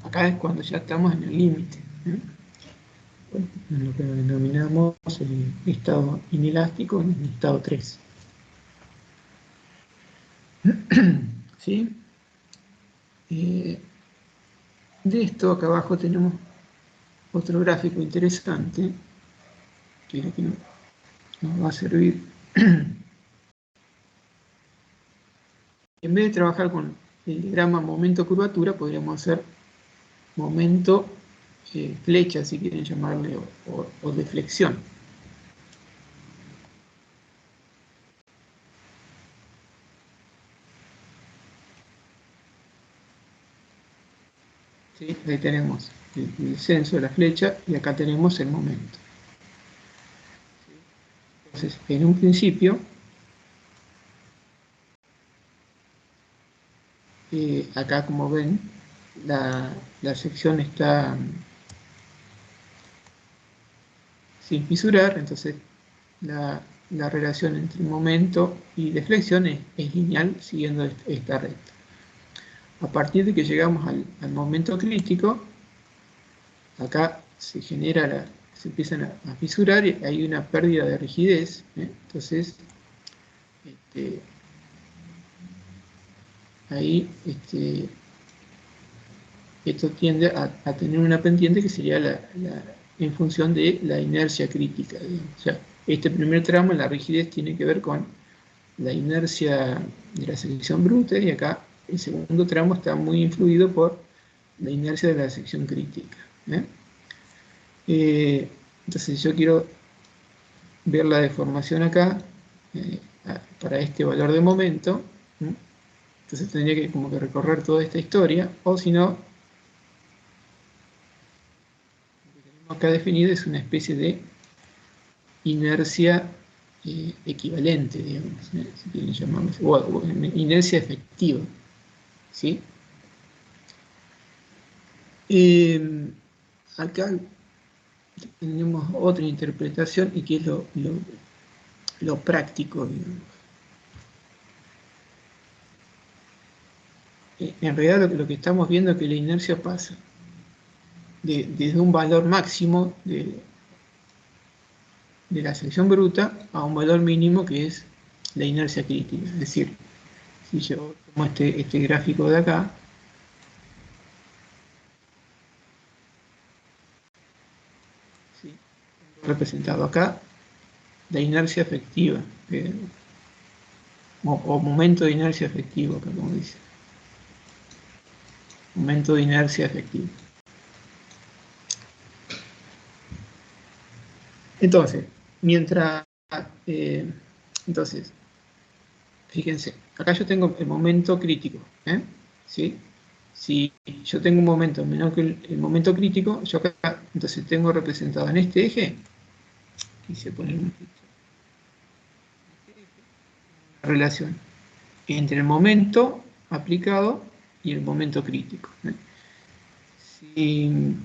S1: Acá es cuando ya estamos en el límite. Bueno, en lo que denominamos el estado inelástico, en el estado 3. ¿Sí? De esto acá abajo tenemos otro gráfico interesante, que es lo que nos va a servir. En vez de trabajar con el diagrama momento-curvatura, podríamos hacer momento flecha, si quieren llamarle, o deflexión. ¿Sí? Ahí tenemos el descenso de la flecha y acá tenemos el momento. Entonces, en un principio, acá como ven, la sección está sin fisurar, entonces la relación entre momento y deflexión es lineal siguiendo esta recta. A partir de que llegamos al momento crítico, acá se empiezan a fisurar y hay una pérdida de rigidez. Entonces, ahí esto tiende a tener una pendiente que sería en función de la inercia crítica. O sea, este primer tramo, la rigidez, tiene que ver con la inercia de la sección bruta, y acá el segundo tramo está muy influido por la inercia de la sección crítica. Entonces yo quiero ver la deformación acá para este valor de momento. Entonces tendría que como que recorrer toda esta historia, o si no, lo que tenemos acá definido es una especie de inercia equivalente, digamos, si quieren llamarlo, o inercia efectiva, ¿sí? Acá tenemos otra interpretación, y que es lo práctico, digamos. En realidad lo que estamos viendo es que la inercia pasa desde un valor máximo de la sección bruta a un valor mínimo que es la inercia crítica. Es decir, si yo tomo este gráfico de acá, ¿sí? Representado acá la inercia efectiva, o momento de inercia efectivo, como dice. Momento de inercia efectiva. Entonces, entonces, fíjense, acá yo tengo el momento crítico, ¿sí? Si yo tengo un momento menor que el momento crítico, yo acá entonces tengo representado en este eje y se pone una relación entre el momento aplicado y el momento crítico. Si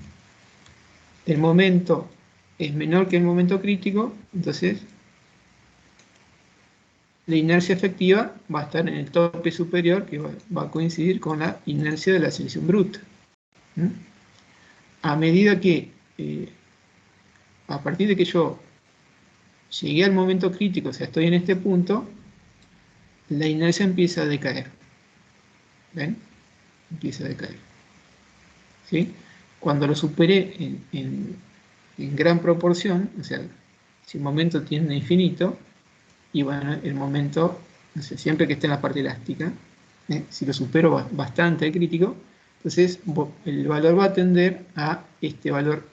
S1: el momento es menor que el momento crítico, entonces la inercia efectiva va a estar en el tope superior, que va a coincidir con la inercia de la selección bruta. A medida que, a partir de que yo llegué al momento crítico, o sea, estoy en este punto, la inercia empieza a decaer. ¿Ven? Empieza a decaer. ¿Sí? Cuando lo superé en gran proporción, o sea, si el momento tiende a infinito, y bueno, el momento, no sé, siempre que esté en la parte elástica, si lo supero bastante el crítico, entonces el valor va a tender a este valor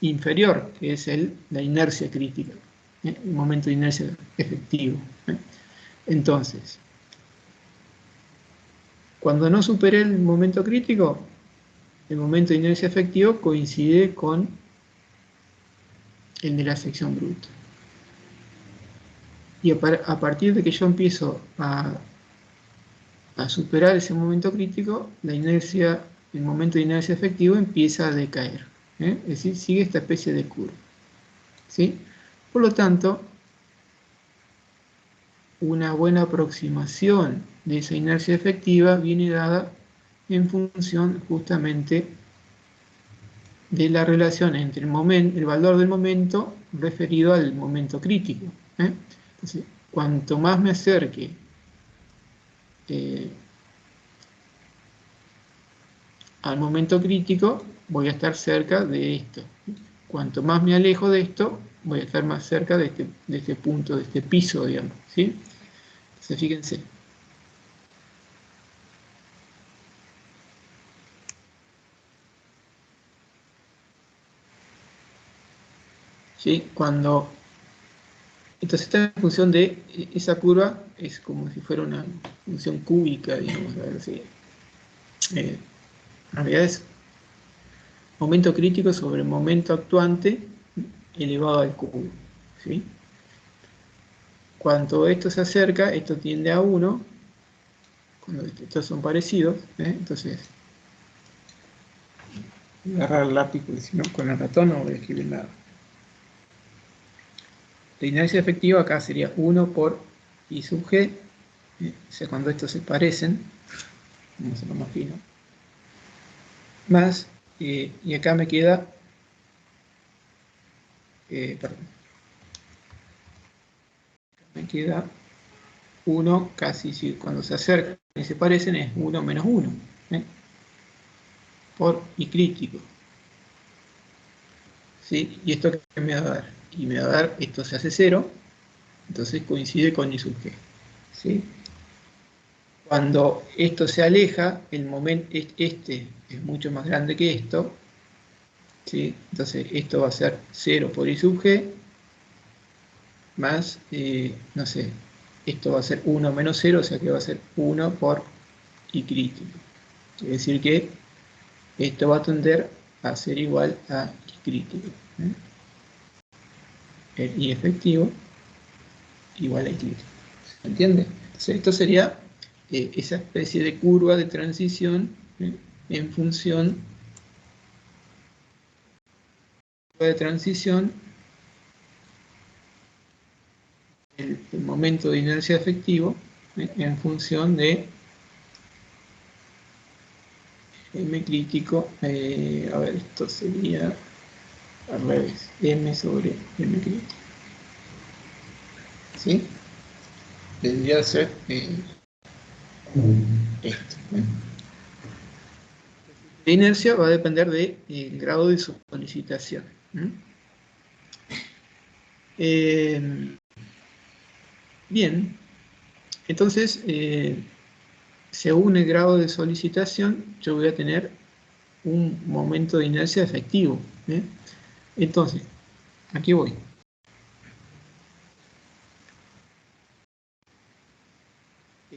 S1: inferior, que es la inercia crítica, el momento de inercia efectivo. Entonces, cuando no superé el momento crítico, el momento de inercia efectivo coincide con el de la sección bruta. Y a partir de que yo empiezo a superar ese momento crítico, el momento de inercia efectivo empieza a decaer. Es decir, sigue esta especie de curva. ¿Sí? Por lo tanto, una buena aproximación de esa inercia efectiva viene dada en función justamente de la relación entre el valor del momento referido al momento crítico. Entonces, cuanto más me acerque al momento crítico, voy a estar cerca de esto. Cuanto más me alejo de esto, voy a estar más cerca de este punto, de este piso, digamos. ¿Sí? Entonces, fíjense. ¿Sí? Entonces está en función de esa curva, es como si fuera una función cúbica, digamos, a ver si. En realidad es momento crítico sobre momento actuante elevado al cubo. ¿Sí? Cuando esto se acerca, esto tiende a 1, cuando estos son parecidos, entonces voy a agarrar el lápiz porque si no con el ratón no voy a escribir nada. La inercia efectiva acá sería 1 por I sub G, o sea, cuando estos se parecen, vamos a hacerlo más fino, más, y acá me queda, perdón, me queda 1 casi, si cuando se acercan y se parecen es 1 menos 1, por I crítico. ¿Sí? ¿Y esto qué me va a dar? Y me va a dar, esto se hace 0, entonces coincide con I sub G. ¿Sí? Cuando esto se aleja, el momento este es mucho más grande que esto, ¿sí? Entonces esto va a ser 0 por I sub G, más, no sé, esto va a ser 1 menos 0, o sea que va a ser 1 por I crítico. Es decir que esto va a tender a ser igual a I crítico. El I efectivo igual a I crítico. ¿Se entiende? Entonces esto sería esa especie de curva de transición en función de transición, el momento de inercia efectivo en función de M crítico, a ver, esto sería al revés, M sobre M crítico. ¿Sí? Tendría que ser esto. La inercia va a depender del grado de solicitación. Bien, entonces, según el grado de solicitación, yo voy a tener un momento de inercia efectivo. Entonces, aquí voy.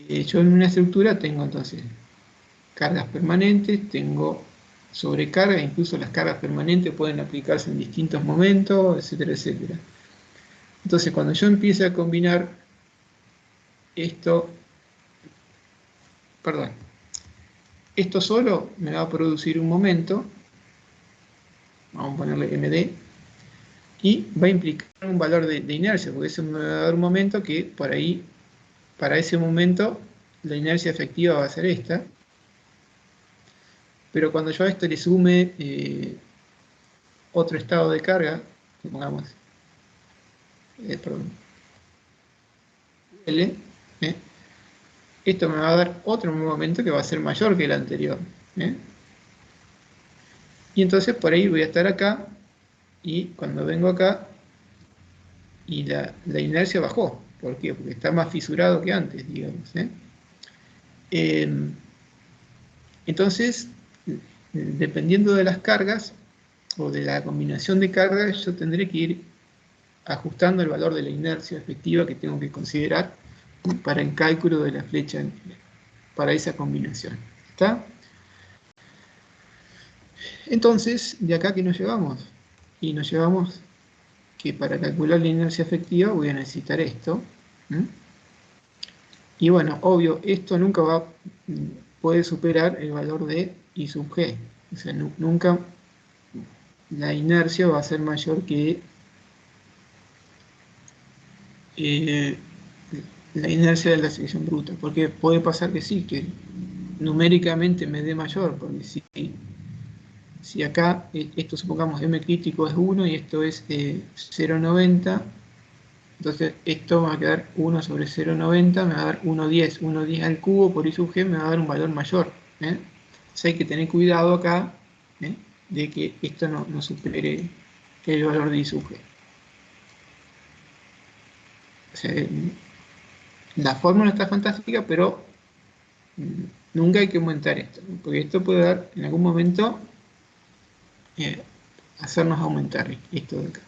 S1: Yo en una estructura tengo entonces cargas permanentes, tengo sobrecarga, incluso las cargas permanentes pueden aplicarse en distintos momentos, etcétera, etcétera. Entonces, cuando yo empiece a combinar esto, perdón, esto solo me va a producir un momento, vamos a ponerle MD, y va a implicar un valor de inercia, porque eso me va a dar un momento que por ahí, para ese momento, la inercia efectiva va a ser esta. Pero cuando yo a esto le sume otro estado de carga, pongamos, perdón, L, esto me va a dar otro momento que va a ser mayor que el anterior. Y entonces por ahí voy a estar acá, y cuando vengo acá, y la inercia bajó. ¿Por qué? Porque está más fisurado que antes, digamos. Entonces, dependiendo de las cargas, o de la combinación de cargas, yo tendré que ir ajustando el valor de la inercia efectiva que tengo que considerar para el cálculo de la flecha para esa combinación. ¿Está? Entonces, de acá que nos llevamos, y nos llevamos que para calcular la inercia efectiva voy a necesitar esto. Y bueno, obvio, esto nunca puede superar el valor de I sub G. O sea, nunca la inercia va a ser mayor que la inercia de la sección bruta. Porque puede pasar que sí, que numéricamente me dé mayor, porque si acá esto supongamos M crítico es 1 y esto es 0,90, entonces esto va a quedar 1 sobre 0,90, me va a dar 1,10. 1,10 al cubo por I sub G me va a dar un valor mayor. Entonces hay que tener cuidado acá de que esto no supere el valor de I sub G. O sea, la fórmula está fantástica, pero nunca hay que aumentar esto, porque esto puede dar en algún momento hacernos aumentar esto de acá.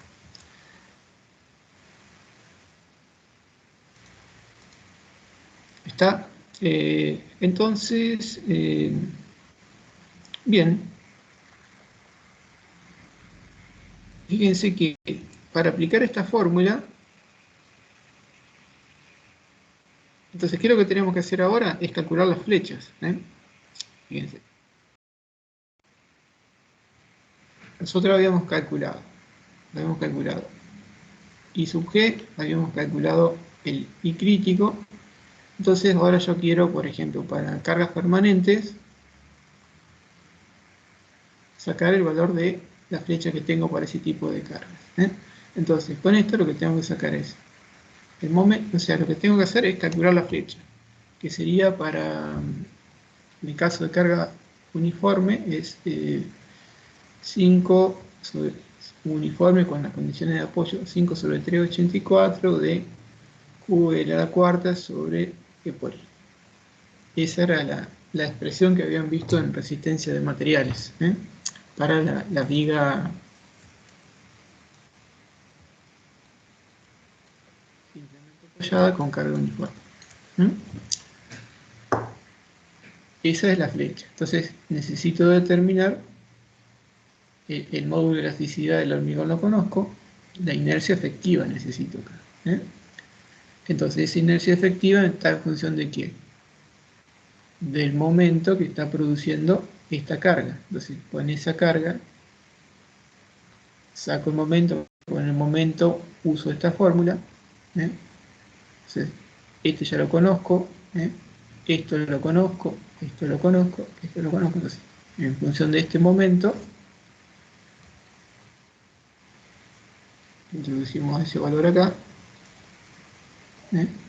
S1: ¿Está? Entonces, bien, fíjense que para aplicar esta fórmula, entonces, ¿qué es lo que tenemos que hacer ahora? Es calcular las flechas. Fíjense. Nosotros habíamos calculado I sub G, habíamos calculado el I crítico. Entonces, ahora yo quiero, por ejemplo, para cargas permanentes, sacar el valor de la flecha que tengo para ese tipo de cargas. Entonces, con esto lo que tengo que sacar es el momento, o sea, lo que tengo que hacer es calcular la flecha, que sería para, en el caso de carga uniforme, es 5 sobre uniforme con las condiciones de apoyo, 5 sobre 384 de QL a la cuarta sobre E por I. Esa era la expresión que habían visto en resistencia de materiales para la viga simplemente apoyada con carga uniforme. Esa es la flecha. Entonces necesito determinar el módulo de elasticidad del hormigón, lo conozco, la inercia efectiva necesito acá. Entonces esa inercia efectiva está en función de qué? Del momento que está produciendo esta carga. Entonces con esa carga saco el momento, con el momento uso esta fórmula. Entonces, este ya lo conozco, esto lo conozco, esto lo conozco, esto lo conozco. Entonces, en función de este momento, introducimos ese valor acá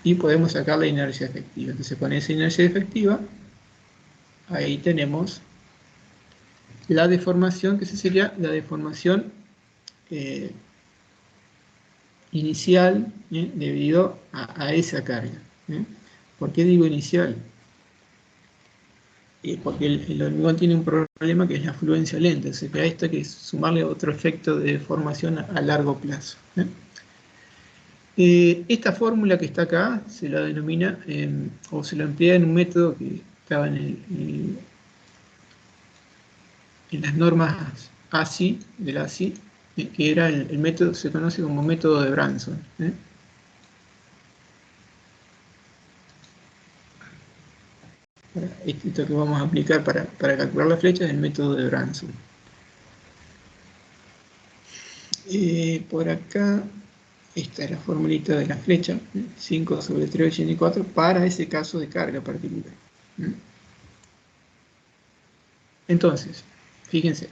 S1: y podemos sacar la inercia efectiva. Entonces, con esa inercia efectiva, ahí tenemos la deformación, que esa sería la deformación inicial debido a esa carga. ¿Por qué digo inicial? Porque el hormigón tiene un problema que es la fluencia lenta, o sea que a esto hay que sumarle otro efecto de deformación a largo plazo. Esta fórmula que está acá se la denomina, o se la emplea en un método que estaba en las normas ASI, del ASI, que era el método, se conoce como método de Branson. Esto que vamos a aplicar para calcular la flecha es el método de Branson. Por acá, esta es la formulita de la flecha, 5 sobre 384, para ese caso de carga particular. Entonces, fíjense.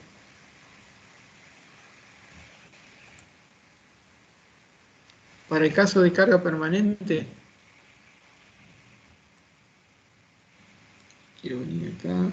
S1: Para el caso de carga permanente, quiero venir acá.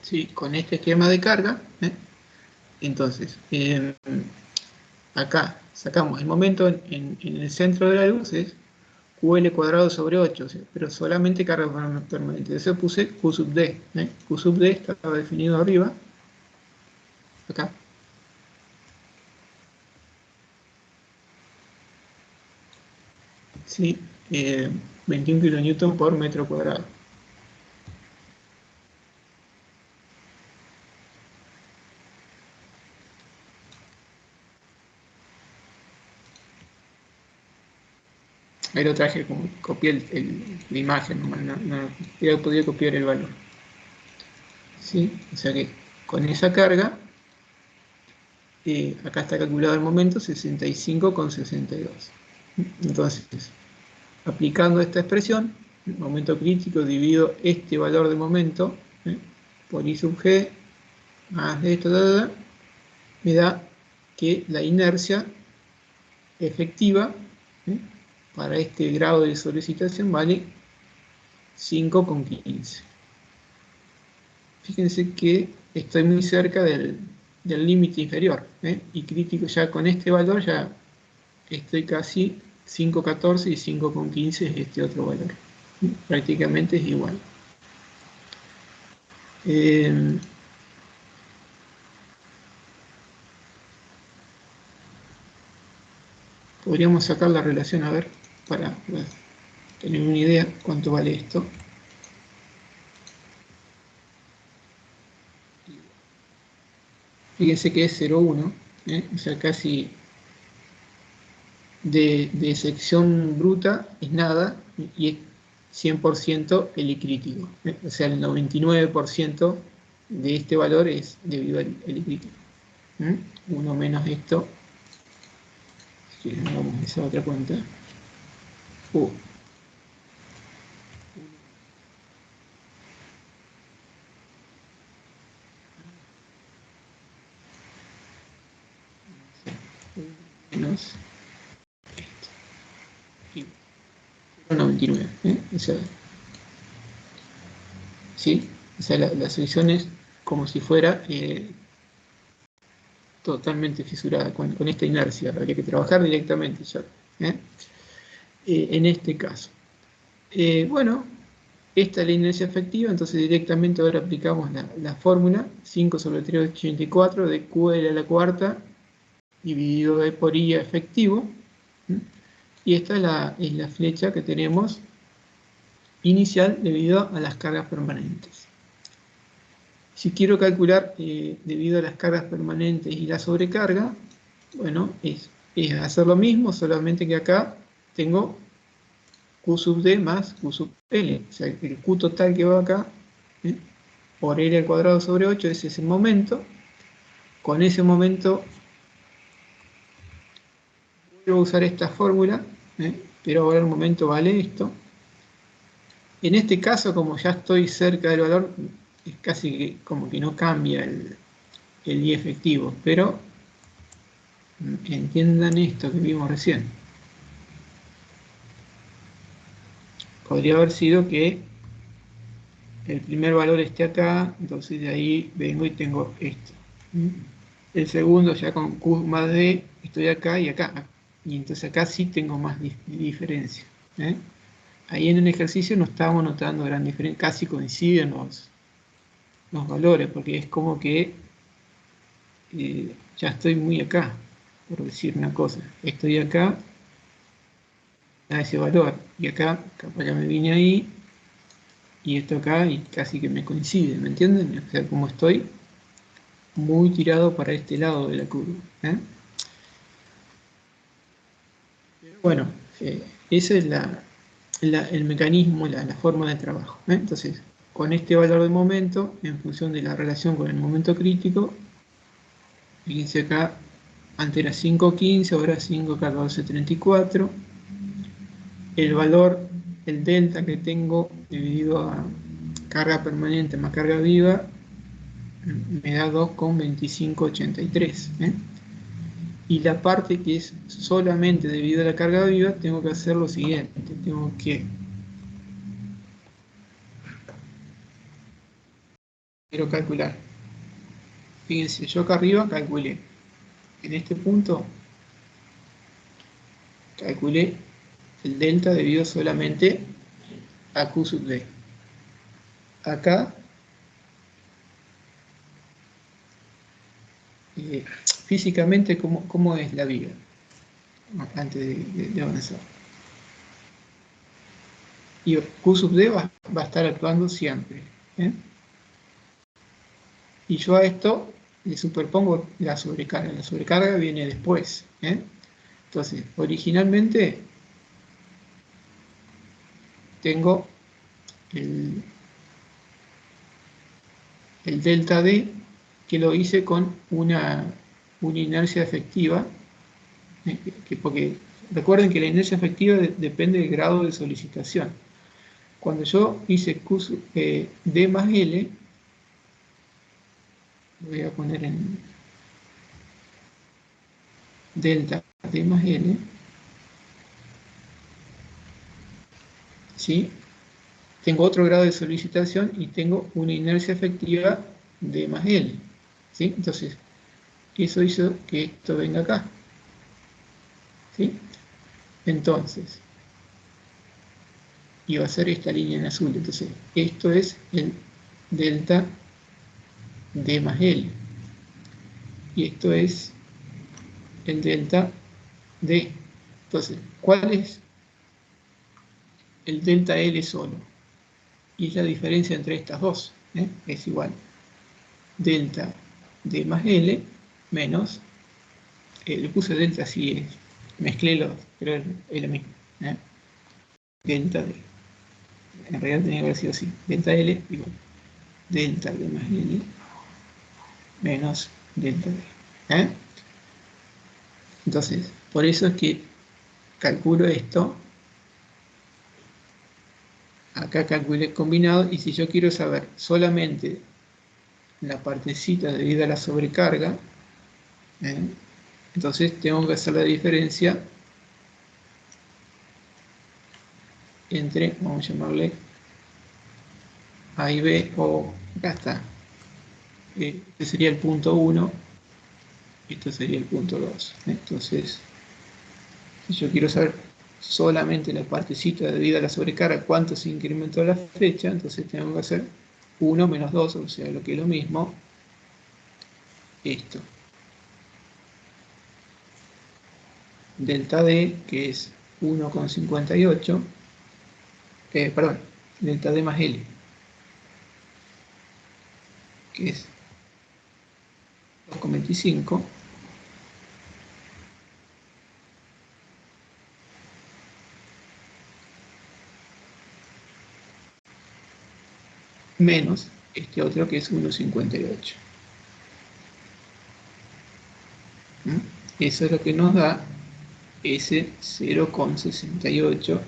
S1: Sí, con este esquema de carga, entonces, acá sacamos el momento en el centro de la luz, es QL cuadrado sobre 8, o sea, pero solamente carga permanente. Eso puse Q sub D. Q sub D estaba definido arriba, acá. Sí, 21 kN por metro cuadrado. Ahí lo traje, como copié la imagen, no hubiera podido copiar el valor. ¿Sí? O sea que con esa carga, acá está calculado el momento 65,62. Entonces, aplicando esta expresión, el momento crítico divido este valor de momento por I sub G más esto, me da que la inercia efectiva para este grado de solicitación vale 5,15. Fíjense que estoy muy cerca del límite inferior, y crítico ya con este valor ya estoy casi 5,14 y 5,15 es este otro valor. Prácticamente es igual. Podríamos sacar la relación, a ver, para tener una idea cuánto vale esto. Fíjense que es 0,1, o sea, casi de sección bruta es nada y es 100% el I crítico. O sea, el 99% de este valor es debido al I crítico. 1 menos esto, si hagamos esa otra cuenta. Menos 0,99. O sea, ¿sí? O sea, la solución es como si fuera totalmente fisurada con esta inercia. Habría que trabajar directamente ya. En este caso. Bueno, esta es la inercia efectiva, entonces directamente ahora aplicamos la fórmula 5 sobre 384 de QL a la cuarta dividido por I efectivo. Y esta es la flecha que tenemos inicial debido a las cargas permanentes. Si quiero calcular debido a las cargas permanentes y la sobrecarga, bueno, es hacer lo mismo, solamente que acá tengo Q sub D más Q sub L. O sea, el Q total que va acá, por L al cuadrado sobre 8, ese es el momento. Con ese momento voy a usar esta fórmula, pero ahora el momento vale esto. En este caso, como ya estoy cerca del valor, es casi como que no cambia el I efectivo, pero entiendan esto que vimos recién. Podría haber sido que el primer valor esté acá, entonces de ahí vengo y tengo esto. El segundo ya con Q más D, estoy acá y acá. Y entonces acá sí tengo más diferencia. ¿eh? Ahí en el ejercicio no estábamos notando gran diferencia, casi coinciden los valores, porque es como que ya estoy muy acá, por decir una cosa. Estoy acá a ese valor, y acá capaz ya me vine ahí, y esto acá, y casi que me coincide, ¿me entienden? O sea, como estoy muy tirado para este lado de la curva. ¿eh? Bueno, ese es el mecanismo, la forma de trabajo. ¿eh? Entonces, con este valor de momento, en función de la relación con el momento crítico, fíjense acá, antes era 5,15, ahora 5,14,34. El valor, el delta que tengo dividido a carga permanente más carga viva, me da 2,2583. Y la parte que es solamente debido a la carga viva, tengo que hacer lo siguiente. Tengo que quiero calcular. Fíjense, yo acá arriba calculé. En este punto calculé el delta debido solamente a Q sub D. Acá, físicamente, ¿cómo es la viga? Antes de avanzar. Y Q sub D va a estar actuando siempre. ¿eh? Y yo a esto le superpongo la sobrecarga. La sobrecarga viene después. Entonces, originalmente tengo el delta D que lo hice con una inercia efectiva, porque recuerden que la inercia efectiva depende del grado de solicitación. Cuando yo hice D más L, voy a poner en delta D más L, ¿sí? Tengo otro grado de solicitación y tengo una inercia efectiva D más L, ¿sí? Entonces, eso hizo que esto venga acá, ¿sí? Entonces, y va a ser esta línea en azul. Entonces, esto es el delta D más L. Y esto es el delta D. Entonces, ¿cuál es el delta L solo? Y es la diferencia entre estas dos. Es igual. Delta D más L menos, le puse delta así, mezclé los, pero es lo mismo. Delta D. En realidad tenía que haber sido así. Delta L igual. Delta D más L menos delta D. Entonces, por eso es que calculo esto, acá calculé combinado, y si yo quiero saber solamente la partecita debido a la sobrecarga, entonces tengo que hacer la diferencia entre, vamos a llamarle A y B, o acá está, este sería el punto 1, esto sería el punto 2. Entonces, si yo quiero saber solamente la partecita debido a la sobrecarga, cuánto se incrementó la flecha, entonces tengo que hacer 1 menos 2, o sea, lo que es lo mismo, esto. Delta D, que es 1,58, perdón, delta D más L, que es 2,25, menos este otro que es 1,58. Eso es lo que nos da ese 0,68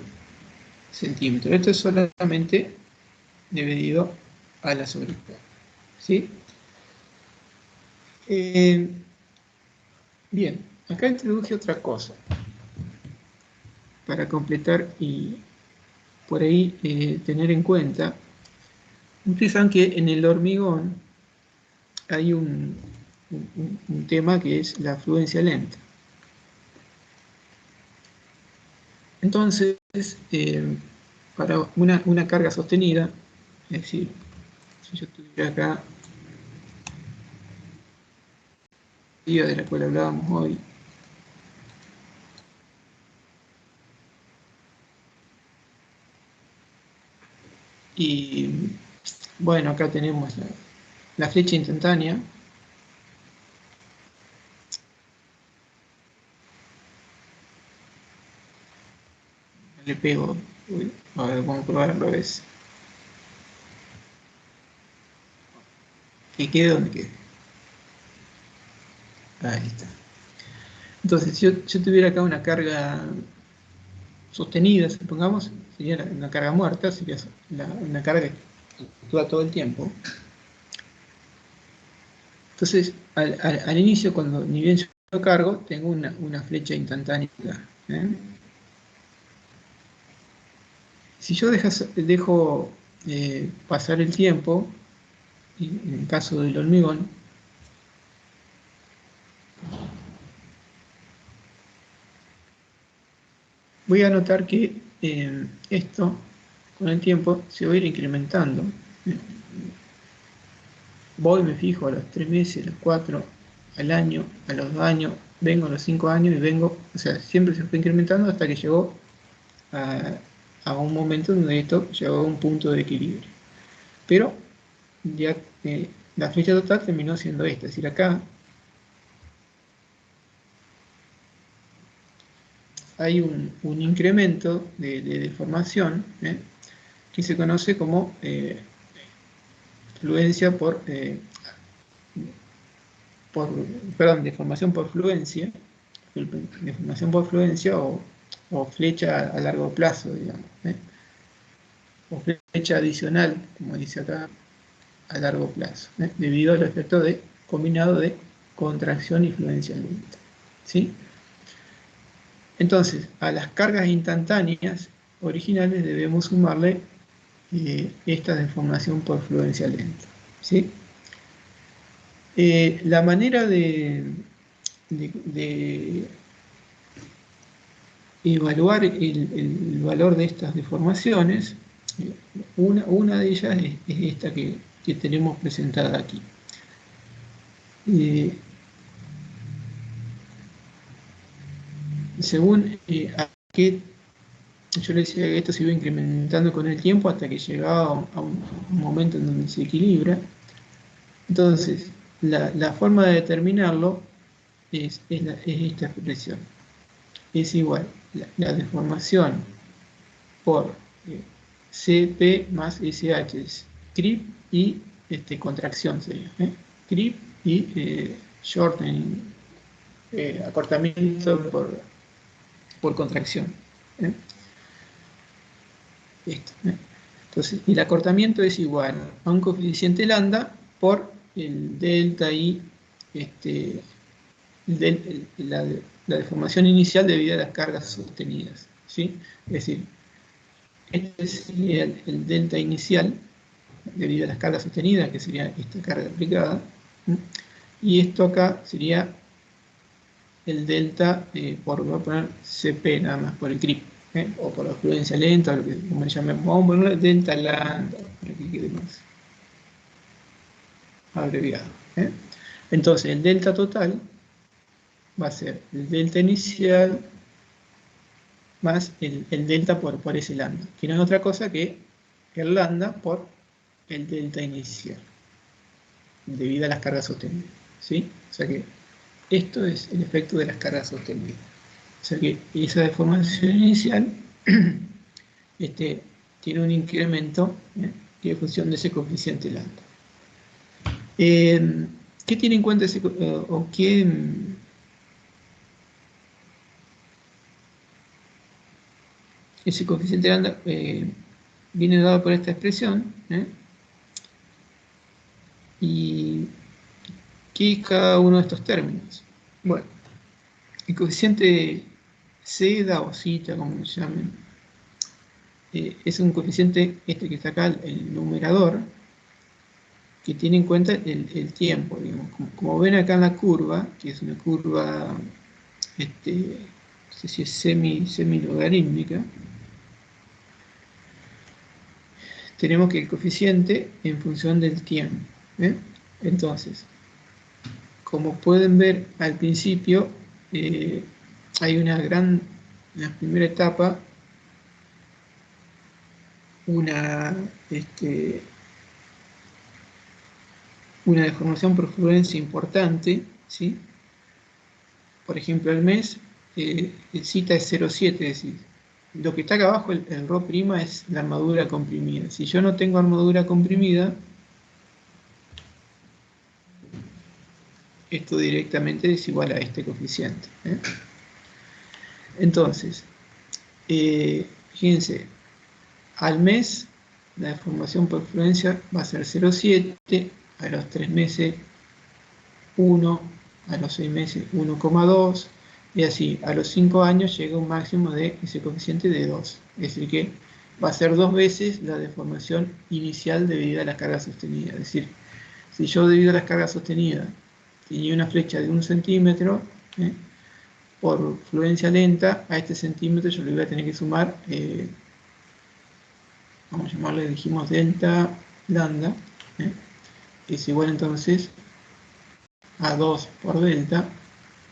S1: centímetros. Esto es solamente debido a la sobrecarga. ¿Sí? Bien, acá introduje otra cosa para completar y por ahí tener en cuenta Ustedes saben que en el hormigón hay un tema que es la fluencia lenta. Entonces, para una carga sostenida, es decir, si yo tuviera acá, día de la cual hablábamos hoy, y bueno, acá tenemos la flecha instantánea. Le pego, a ver, vamos a probar al revés. Que quede donde quede. Ahí está. Entonces, si yo tuviera acá una carga sostenida, supongamos, sería una carga muerta, sería una carga que actúa todo el tiempo. Entonces, al inicio, cuando ni bien yo cargo, tengo una flecha instantánea. ¿Eh? Si yo dejo pasar el tiempo, en el caso del hormigón, voy a notar que esto, con el tiempo, se va a ir incrementando. Voy, me fijo a los 3 meses, a los 4, al año, a los 2 años, vengo a los 5 años y vengo, o sea, siempre se fue incrementando hasta que llegó a un momento donde esto llegó a un punto de equilibrio. Pero ya la flecha total terminó siendo esta, es decir, acá hay un incremento de deformación que se conoce como fluencia perdón, deformación por fluencia, deformación por fluencia o flecha a largo plazo, digamos, o flecha adicional, como dice acá, a largo plazo, debido al efecto combinado de contracción y fluencia lenta. ¿Sí? Entonces, a las cargas instantáneas originales debemos sumarle esta deformación por fluencia lenta. ¿Sí? La manera de evaluar el valor de estas deformaciones, una de ellas es esta que tenemos presentada aquí. Según a qué, yo le decía que esto se iba incrementando con el tiempo hasta que llegaba a un momento en donde se equilibra. Entonces, la forma de determinarlo es esta expresión. Es igual la deformación por CP más SH, es creep y contracción sería. Creep y shortening, acortamiento por contracción. Esto, Entonces, el acortamiento es igual a un coeficiente lambda por el delta I, la deformación inicial debido a las cargas sostenidas. ¿Sí? Es decir, este sería el delta inicial debido a las cargas sostenidas, que sería esta carga aplicada. Y esto acá sería el delta voy a poner CP nada más, por el creep, o por la fluencia lenta, o lo que como le llamemos. Vamos a ponerle delta lambda, para que quede más abreviado. Entonces, el delta total va a ser el delta inicial más el delta por ese lambda, que no es otra cosa que el lambda por el delta inicial, debido a las cargas sostenidas. ¿Sí? O sea que esto es el efecto de las cargas sostenidas. O sea que esa deformación inicial tiene un incremento que es función de ese coeficiente lambda. ¿Qué tiene en cuenta o qué ese coeficiente lambda viene dado por esta expresión? ¿Y qué es cada uno de estos términos? Bueno, el coeficiente zeta o zeta, como lo llamen, es un coeficiente, que está acá, el numerador, que tiene en cuenta el tiempo, digamos. Como ven acá en la curva, que es una curva, no sé si es semi-logarítmica, tenemos que el coeficiente en función del tiempo. Entonces, como pueden ver al principio, hay en la primera etapa, una deformación por fluencia importante, ¿sí? Por ejemplo, el mes, el zeta es 0,7, es decir, lo que está acá abajo, el ρ' es la armadura comprimida. Si yo no tengo armadura comprimida, esto directamente es igual a este coeficiente. Entonces, fíjense, al mes la deformación por fluencia va a ser 0,7, a los 3 meses 1, a los 6 meses 1,2, y así a los 5 años llega un máximo de ese coeficiente de 2. Es decir que va a ser 2 veces la deformación inicial debida a la carga sostenida. Es decir, si yo debido a las cargas sostenidas tenía una flecha de 1 centímetro, por fluencia lenta, a este centímetro yo le voy a tener que sumar, vamos a llamarle, dijimos delta lambda, es igual entonces a 2 por delta,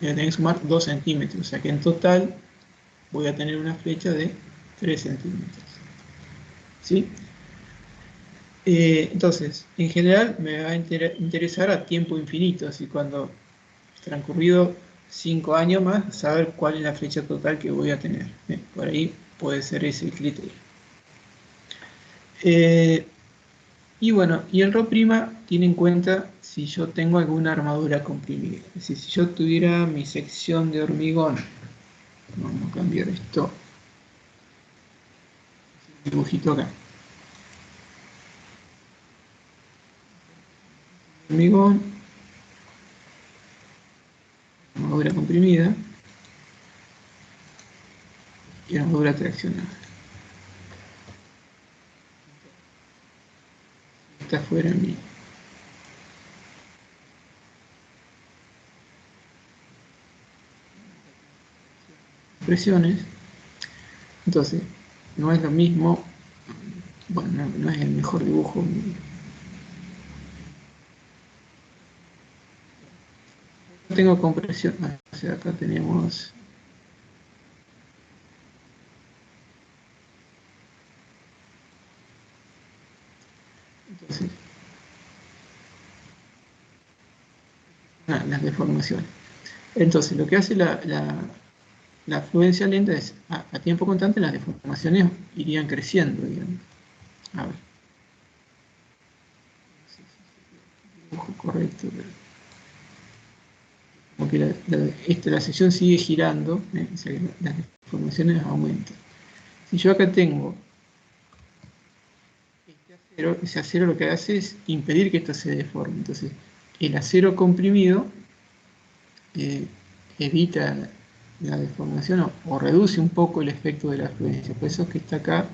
S1: voy a tener que sumar 2 centímetros, o sea que en total voy a tener una flecha de 3 centímetros. ¿Sí? Entonces, en general me va a interesar a tiempo infinito, así cuando transcurrido 5 años más, saber cuál es la flecha total que voy a tener. Por ahí puede ser ese el criterio. Y bueno, y el ρ' tiene en cuenta si yo tengo alguna armadura comprimida. Es decir, si yo tuviera mi sección de hormigón, vamos a cambiar esto, dibujito acá. Hormigón, armadura comprimida y armadura traccionada. Esta fuera mi presiones. Entonces, no es lo mismo, bueno, no es el mejor dibujo. Tengo compresión, o sea, acá tenemos entonces las deformaciones. Entonces, lo que hace la fluencia lenta es, a tiempo constante, las deformaciones irían creciendo, digamos. A ver. No sé si es el dibujo correcto, pero como que la sección sigue girando, o sea que las deformaciones aumentan. Si yo acá tengo este acero, ese acero lo que hace es impedir que esto se deforme. Entonces, el acero comprimido evita la deformación o reduce un poco el efecto de la fluencia. Por eso es que está acá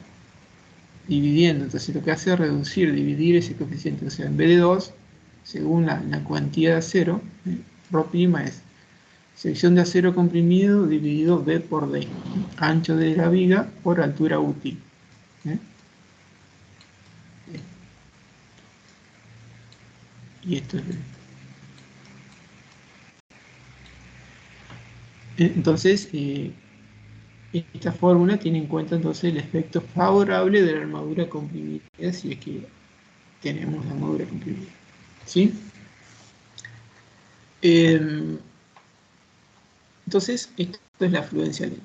S1: dividiendo. Entonces lo que hace es reducir, dividir ese coeficiente. O sea, en vez de 2, según la cuantía de acero, ρ' es sección de acero comprimido dividido B por D, ancho de la viga por altura útil. Y esto es... Entonces, esta fórmula tiene en cuenta entonces el efecto favorable de la armadura comprimida, si es que tenemos la armadura comprimida. ¿Sí? Entonces, esto es la fluencia lenta.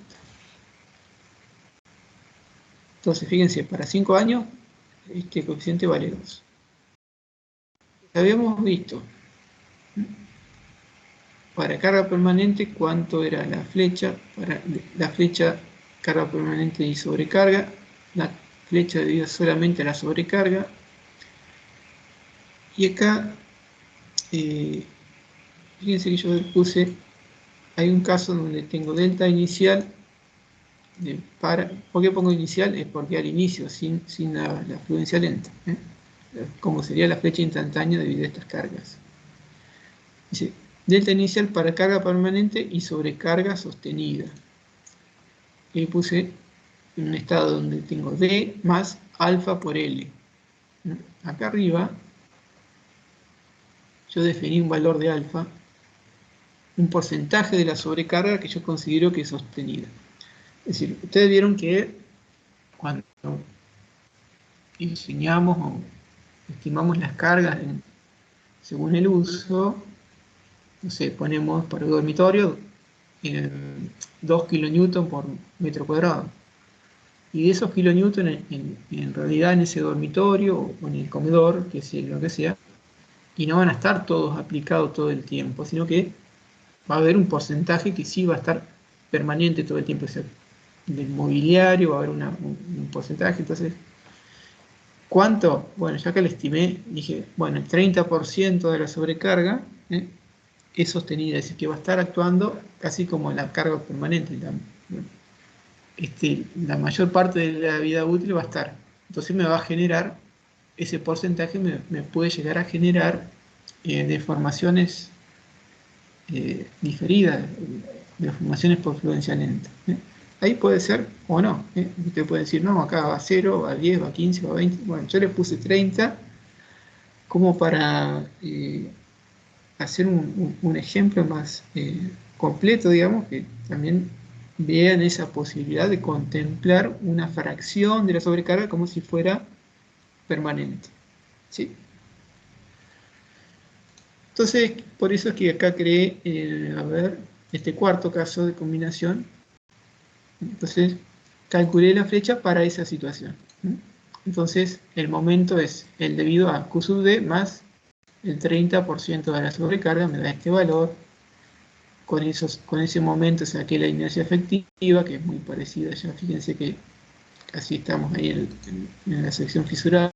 S1: Entonces, fíjense, para 5 años, este coeficiente vale 2. Habíamos visto, para carga permanente, cuánto era la flecha, para la flecha carga permanente y sobrecarga, la flecha debido solamente a la sobrecarga, y acá, fíjense que yo puse, hay un caso donde tengo delta inicial, ¿por qué pongo inicial? Es porque al inicio, sin la fluencia lenta. como sería la flecha instantánea debido a estas cargas. Dice, delta inicial para carga permanente y sobrecarga sostenida. Y puse en un estado donde tengo D más alfa por L. Acá arriba yo definí un valor de alfa, un porcentaje de la sobrecarga que yo considero que es sostenida. Es decir, ustedes vieron que cuando enseñamos o estimamos las cargas según el uso, no sé, ponemos para el dormitorio 2 kN por metro cuadrado. Y de esos kilonewton en realidad en ese dormitorio o en el comedor, que sea lo que sea, y no van a estar todos aplicados todo el tiempo, sino que va a haber un porcentaje que sí va a estar permanente todo el tiempo. O sea, del mobiliario va a haber un porcentaje. Entonces, ¿cuánto? Bueno, ya que lo estimé, dije, bueno, el 30% de la sobrecarga es sostenida, es decir, que va a estar actuando casi como la carga permanente. La mayor parte de la vida útil va a estar. Entonces me va a generar, ese porcentaje me puede llegar a generar deformaciones diferidas, deformaciones por fluencia lenta. Ahí puede ser o no. Usted puede decir, no, acá va a 0, va a 10, va a 15, va a 20. Bueno, yo le puse 30 como para hacer un ejemplo más completo, digamos, que también vean esa posibilidad de contemplar una fracción de la sobrecarga como si fuera permanente. ¿Sí? Entonces, por eso es que acá creé, a ver, este cuarto caso de combinación. Entonces, calculé la flecha para esa situación. Entonces, el momento es el debido a Q sub D más el 30% de la sobrecarga, me da este valor. Con ese momento saqué la inercia efectiva, que es muy parecida ya. Fíjense que casi estamos ahí en la sección fisurada.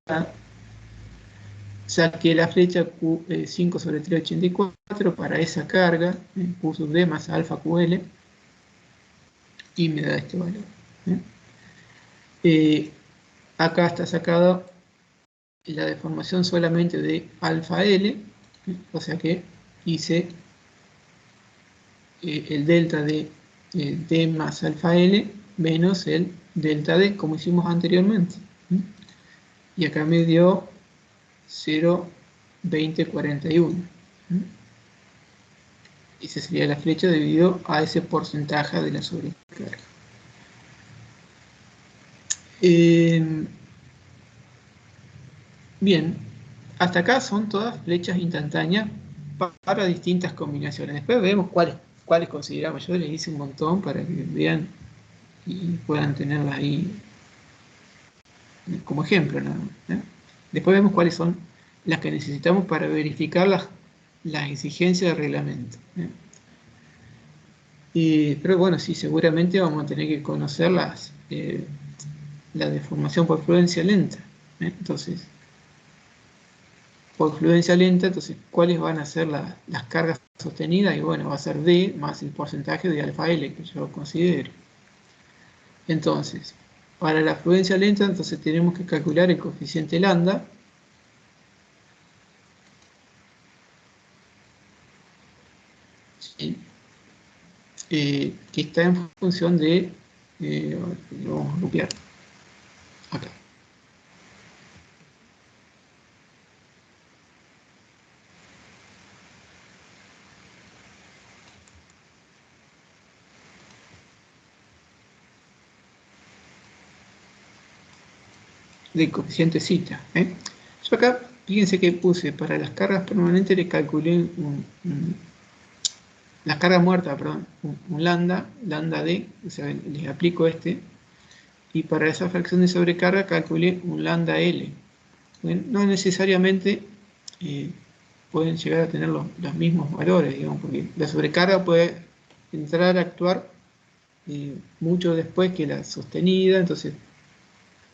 S1: Saqué la flecha Q5 sobre 384 para esa carga, Q sub D más alfa QL, y me da este valor. Acá está sacada la deformación solamente de alfa L, o sea que hice el delta de D más alfa L menos el delta D, como hicimos anteriormente. Y acá me dio 0,2041. Esa sería la flecha debido a ese porcentaje de la sobrecarga. Bien, hasta acá son todas flechas instantáneas para distintas combinaciones. Después vemos cuáles consideramos. Yo les hice un montón para que vean y puedan tenerlas ahí como ejemplo, ¿no? Después vemos cuáles son las que necesitamos para verificar las exigencias del reglamento. Pero bueno, sí, seguramente vamos a tener que conocer la deformación por fluencia lenta. Entonces, por fluencia lenta, entonces, ¿cuáles van a ser las cargas sostenidas? Y bueno, va a ser D más el porcentaje de alfa L que yo considero. Entonces, para la fluencia lenta, entonces tenemos que calcular el coeficiente lambda. ¿Sí? Que está en función de, lo vamos a copiar acá. Del coeficiente zeta. Yo acá, fíjense que puse para las cargas permanentes, le calculé las cargas muertas, perdón, un lambda D, o sea, les aplico y para esa fracción de sobrecarga calculé un lambda L. No necesariamente pueden llegar a tener los mismos valores, digamos, porque la sobrecarga puede entrar a actuar mucho después que la sostenida, entonces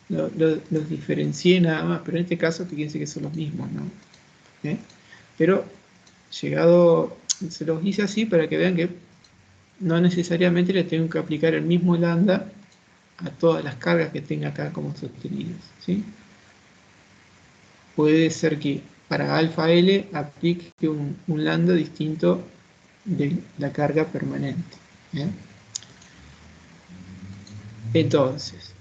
S1: los diferencié nada más, pero en este caso fíjense que son los mismos, ¿no? Pero llegado, se los hice así para que vean que no necesariamente le tengo que aplicar el mismo lambda a todas las cargas que tenga acá como sostenidas, ¿sí? puede ser que para alfa L aplique un lambda distinto de la carga permanente. Entonces,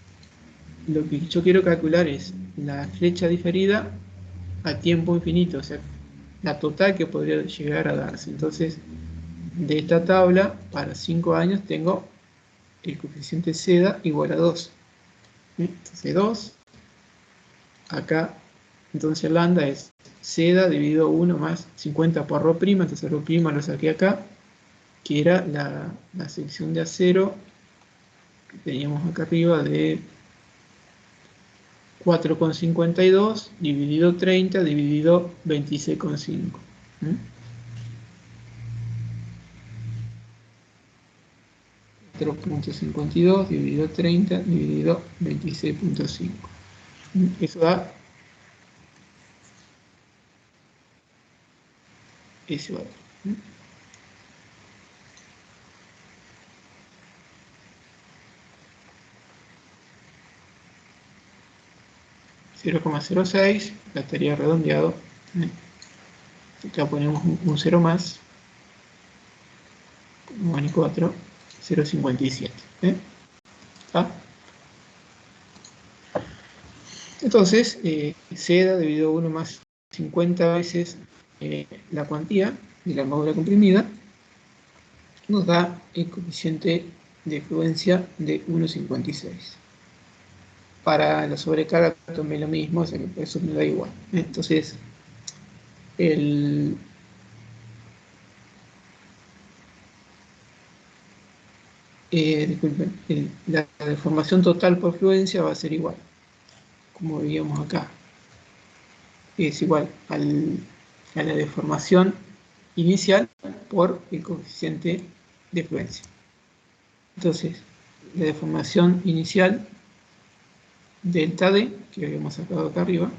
S1: lo que yo quiero calcular es la flecha diferida a tiempo infinito, o sea, la total que podría llegar a darse. Entonces, de esta tabla, para 5 años tengo el coeficiente seda igual a 2. Entonces 2, acá, entonces lambda es seda dividido 1 más 50 por ρ', entonces ρ' lo saqué acá, que era la sección de acero que teníamos acá arriba de 4,52 dividido 30 dividido 26,5. 4,52 dividido 30 dividido 26,5. Eso da ese valor. 0,06, la estaría redondeado. Acá ponemos un 0 más, 1 y 4, 0,57. ¿Ah? Entonces, seda dividido 1 más 50 veces la cuantía de la armadura comprimida nos da el coeficiente de fluencia de 1,56. Para la sobrecarga tomé lo mismo, o sea que por eso me da igual. Entonces, disculpen, la deformación total por fluencia va a ser igual, como veíamos acá. Es igual a la deformación inicial por el coeficiente de fluencia. Entonces, la deformación inicial delta D, que habíamos sacado acá arriba,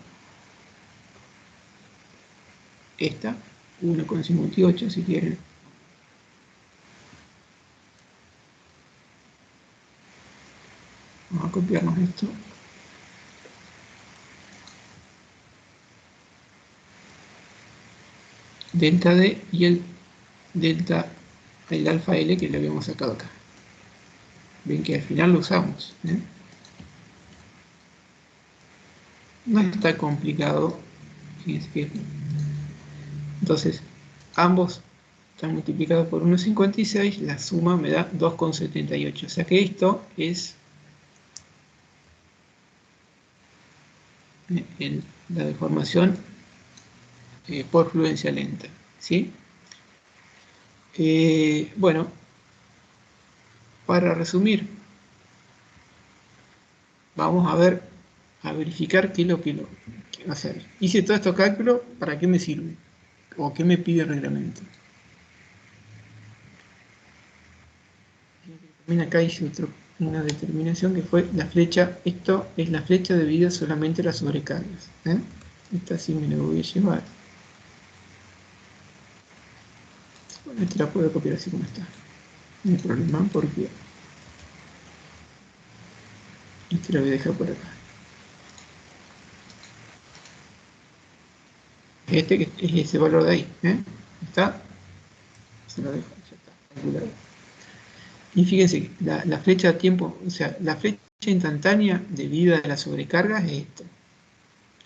S1: esta, 1,58 si quieren. Vamos a copiarnos esto. Delta D y el alfa L que le habíamos sacado acá. Ven que al final lo usamos. No está complicado. Entonces, ambos están multiplicados por 1,56, la suma me da 2,78. O sea que esto es la deformación por fluencia lenta. ¿Sí? Bueno, para resumir, vamos a verificar qué es lo que va a hacer. Hice todos estos cálculos, ¿para qué me sirve? ¿O qué me pide el reglamento? También acá hice una determinación que fue la flecha. Esto es la flecha debida solamente a las sobrecargas. Esta sí me la voy a llevar. Bueno, esta la puedo copiar así como está. No hay problema porque esta la voy a dejar por acá. Este que es ese valor de ahí. ¿Está? Se lo dejo, ya está calculado. Y fíjense que la flecha de tiempo, o sea, la flecha instantánea debida a la sobrecarga es esta.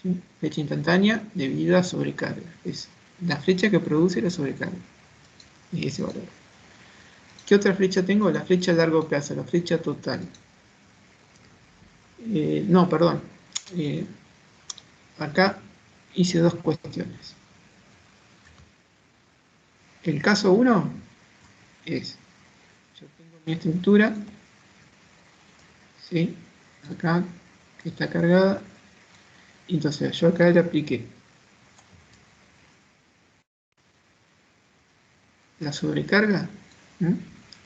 S1: ¿Sí? Flecha instantánea debida a sobrecarga. Es la flecha que produce la sobrecarga. Es ese valor. ¿Qué otra flecha tengo? La flecha a largo plazo, la flecha total. No, perdón. Acá hice dos cuestiones. El caso 1 es, yo tengo mi estructura, ¿sí? Acá, que está cargada, entonces yo acá le apliqué la sobrecarga,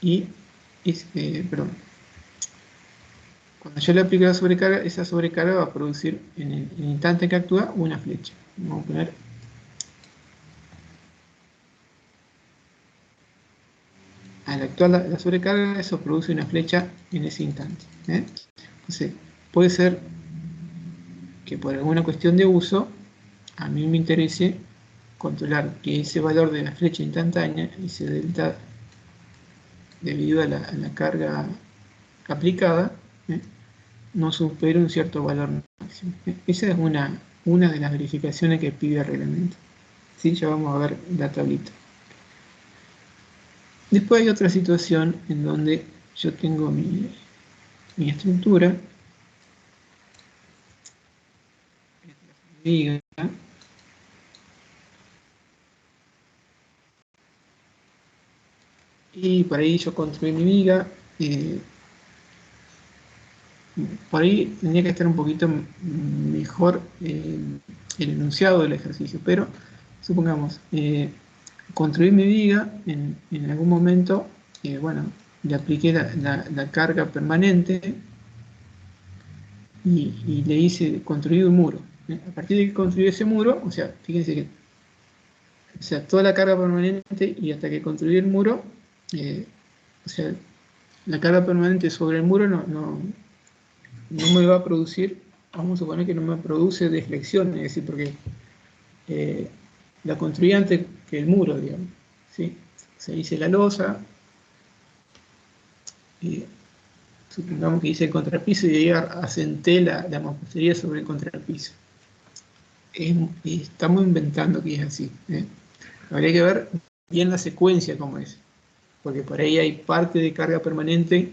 S1: y, perdón, cuando yo le aplique la sobrecarga, esa sobrecarga va a producir en el instante que actúa una flecha. Vamos a poner al actuar la sobrecarga, eso produce una flecha en ese instante. Entonces, puede ser que por alguna cuestión de uso a mí me interese controlar que ese valor de la flecha instantánea, ese delta debido a la carga aplicada, no supere un cierto valor máximo. Esa es una de las verificaciones que pide el reglamento. ¿Sí? Ya vamos a ver la tablita. Después hay otra situación en donde yo tengo mi estructura, viga, y por ahí yo construí mi viga. Por ahí tendría que estar un poquito mejor el enunciado del ejercicio, pero supongamos, construí mi viga en algún momento, bueno, le apliqué la carga permanente y le hice construir un muro. A partir de que construí ese muro, o sea, fíjense que, o sea, toda la carga permanente y hasta que construí el muro, o sea, la carga permanente sobre el muro no me va a producir, vamos a suponer que no me produce deflexión, es decir, porque la construí antes que el muro, digamos. ¿Sí? Se hice la losa, supongamos que hice el contrapiso y ahí asenté la mampostería sobre el contrapiso. Estamos inventando que es así. Habría que ver bien la secuencia como es, porque por ahí hay parte de carga permanente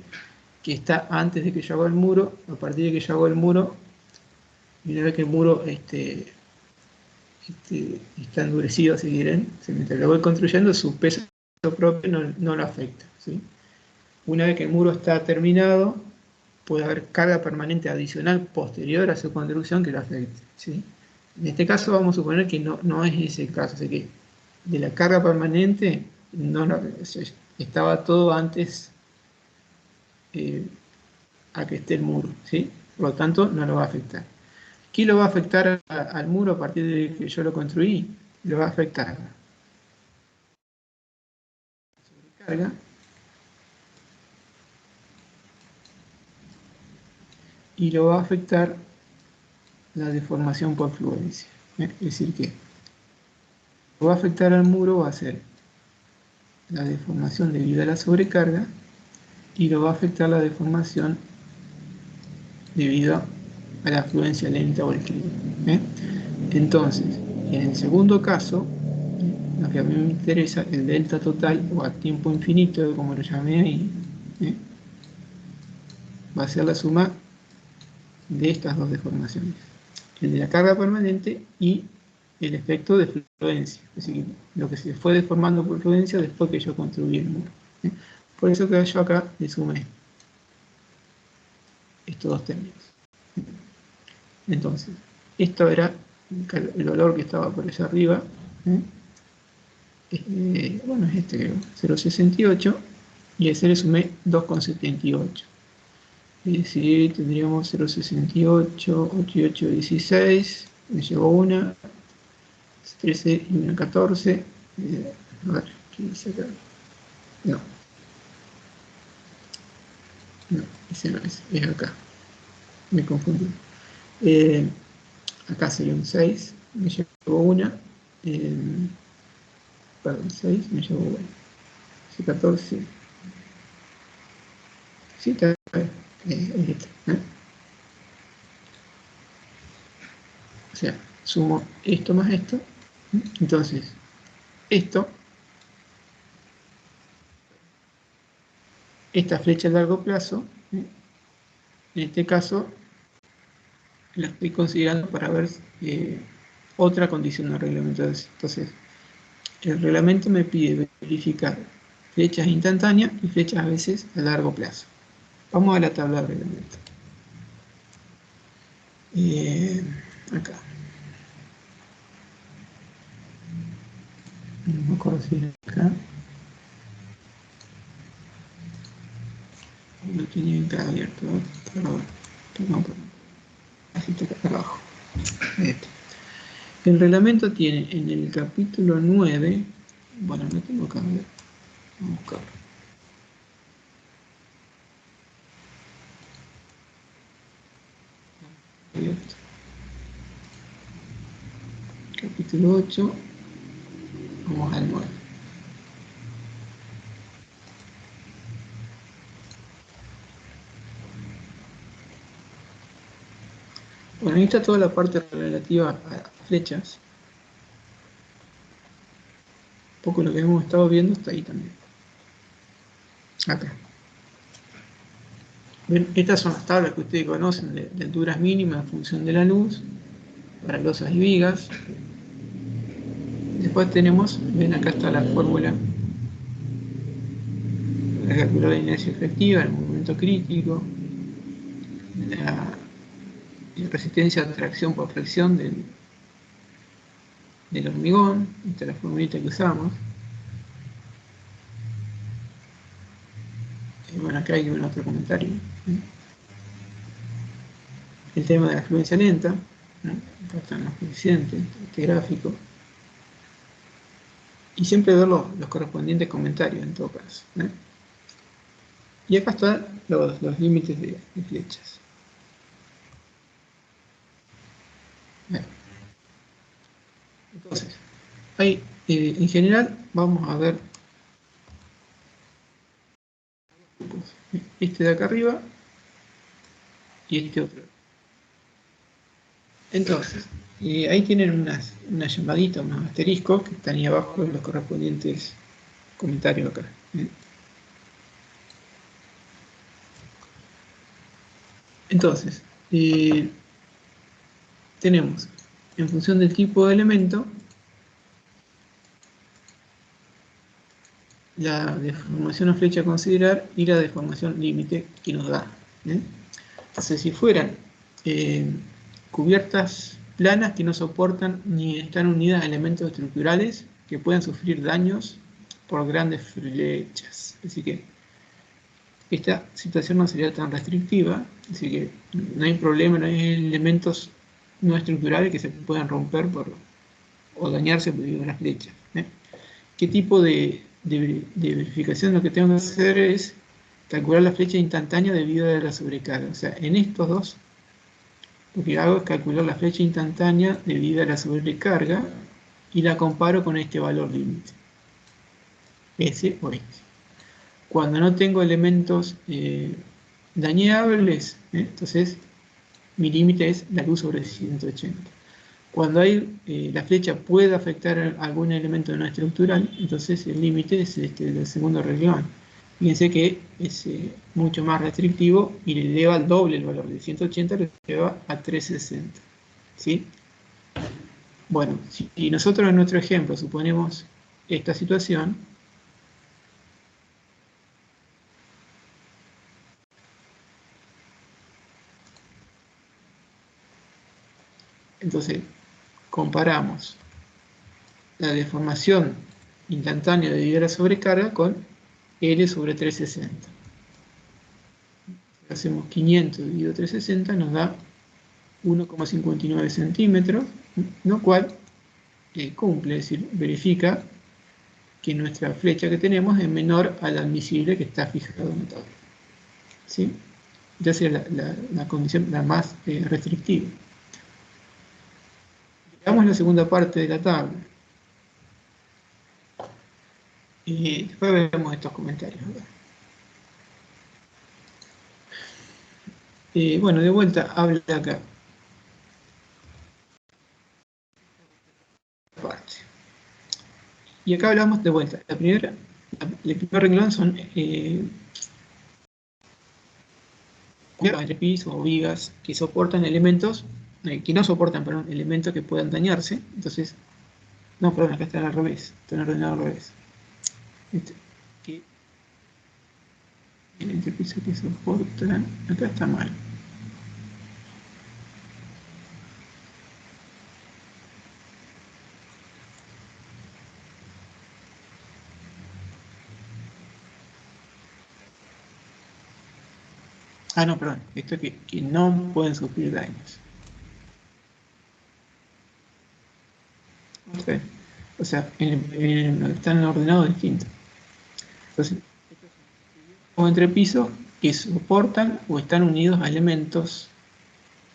S1: que está antes de que yo haga el muro. A partir de que yo hago el muro, y una vez que el muro está endurecido, si quieren, mientras lo voy construyendo, su peso propio no lo afecta. ¿Sí? Una vez que el muro está terminado, puede haber carga permanente adicional posterior a su construcción que lo afecte. ¿Sí? En este caso vamos a suponer que no es ese el caso, así que de la carga permanente estaba todo antes a que esté el muro, ¿sí? Por lo tanto no lo va a afectar. ¿Qué lo va a afectar al muro a partir de que yo lo construí? Lo va a afectar la sobrecarga y lo va a afectar la deformación por fluencia. Es decir que lo va a afectar al muro va a ser la deformación debido a la sobrecarga y lo va a afectar la deformación debido a la fluencia lenta o el clima. Entonces, en el segundo caso, lo que a mí me interesa, el delta total o a tiempo infinito, como lo llamé ahí, va a ser la suma de estas dos deformaciones, el de la carga permanente y el efecto de fluencia, es decir, lo que se fue deformando por fluencia después que yo construí el muro. Por eso que yo acá le sumé estos dos términos. Entonces, esto era el valor que estaba por allá arriba. Bueno, es este, 0,68, y a ese le sumé 2,78. Es decir, tendríamos 0,68, 8 y 8, 16, me llevo una, 13 y una, 14. A ver, ¿qué dice acá? No, ese no es acá, me confundí. Acá sería un 6, me llevo una, perdón, 6, me llevo una, 14, sí, está bien, es esta, o sea, sumo esto más esto, entonces, esta flecha a largo plazo, en este caso, la estoy considerando para ver otra condición del reglamento. Entonces, el reglamento me pide verificar flechas instantáneas y flechas a veces a largo plazo. Vamos a la tabla de reglamento. Acá. No me acuerdo si es acá. Lo tenía acá abierto. Perdón. Así está acá abajo. El reglamento tiene en el capítulo 9, bueno, no tengo que ver, vamos a buscarlo. capítulo 8, vamos al 9. Bueno, ahí está toda la parte relativa a flechas. Un poco lo que hemos estado viendo está ahí también. Acá. Ven, estas son las tablas que ustedes conocen de alturas mínimas en función de la luz, para losas y vigas. Después tenemos, ven, acá está la fórmula para calcular la inercia efectiva, el momento crítico, la resistencia a tracción por fricción del hormigón. Esta es la formulita que usamos. Y bueno, acá hay otro comentario. El tema de la fluencia lenta, ¿no? Acá están los coeficientes, este gráfico. Y siempre ver los correspondientes comentarios en todo caso, ¿no? Y acá están los límites de flechas. Bueno, entonces, hay, en general vamos a ver este de acá arriba y este otro. Entonces, ahí tienen una llamadita, unos asteriscos que están ahí abajo en los correspondientes comentarios acá. Entonces, tenemos, en función del tipo de elemento, la deformación a flecha a considerar y la deformación límite que nos da. Entonces, si fueran cubiertas planas que no soportan ni están unidas a elementos estructurales que pueden sufrir daños por grandes flechas. Así que esta situación no sería tan restrictiva, así que no hay problema, no hay elementos no estructurales que se puedan romper o dañarse por las flechas. ¿Qué tipo de verificación? Lo que tengo que hacer es calcular la flecha instantánea debido a la sobrecarga. O sea, en estos dos, lo que hago es calcular la flecha instantánea debido a la sobrecarga y la comparo con este valor límite, S o X. Cuando no tengo elementos dañables, entonces mi límite es la luz sobre 180. Cuando la flecha puede afectar a algún elemento no estructural, entonces el límite es el segundo renglón. Fíjense que es mucho más restrictivo y le eleva al doble el valor de 180, lo lleva a 360. ¿Sí? Bueno, si nosotros en nuestro ejemplo suponemos esta situación, entonces comparamos la deformación instantánea debido a la sobrecarga con L sobre 360. Hacemos 500 dividido 360, nos da 1,59 centímetros, lo cual cumple, es decir, verifica que nuestra flecha que tenemos es menor a la admisible que está fijado en la tabla. ¿Sí? Esa es la condición la más restrictiva. Veamos la segunda parte de la tabla. Y después vemos estos comentarios. Bueno, de vuelta, habla acá. Parte. Y acá hablamos de vuelta. El primer renglón son entre pisos o vigas que soportan elementos, que no soportan, perdón, elementos que puedan dañarse. Entonces, no, perdón, acá está al revés, está ordenado al revés. Que el entrepiso que soportan, acá está mal. Ah, no, perdón, esto que no pueden sufrir daños. Okay. O sea, están ordenados distintos. Entonces, o entre pisos que soportan o están unidos a elementos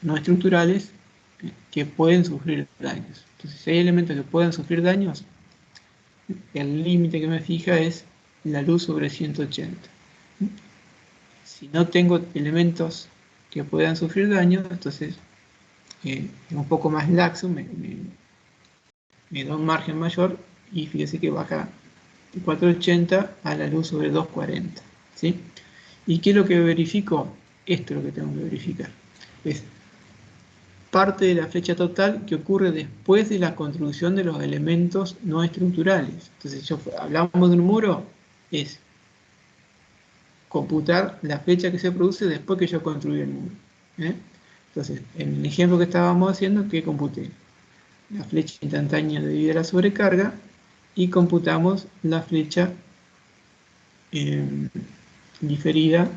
S1: no estructurales que pueden sufrir daños. Entonces, si hay elementos que pueden sufrir daños, el límite que me fija es la luz sobre 180. Si no tengo elementos que puedan sufrir daño, entonces es un poco más laxo, me da un margen mayor y fíjese que baja de 480 a la luz sobre 240. ¿Sí? ¿Y qué es lo que verifico? Esto es lo que tengo que verificar. Es parte de la flecha total que ocurre después de la construcción de los elementos no estructurales. Entonces, hablamos de un muro, es computar la flecha que se produce después que yo construí el muro. ¿eh? Entonces, en el ejemplo que estábamos haciendo, ¿qué computé? La flecha instantánea debido a la sobrecarga y computamos la flecha diferida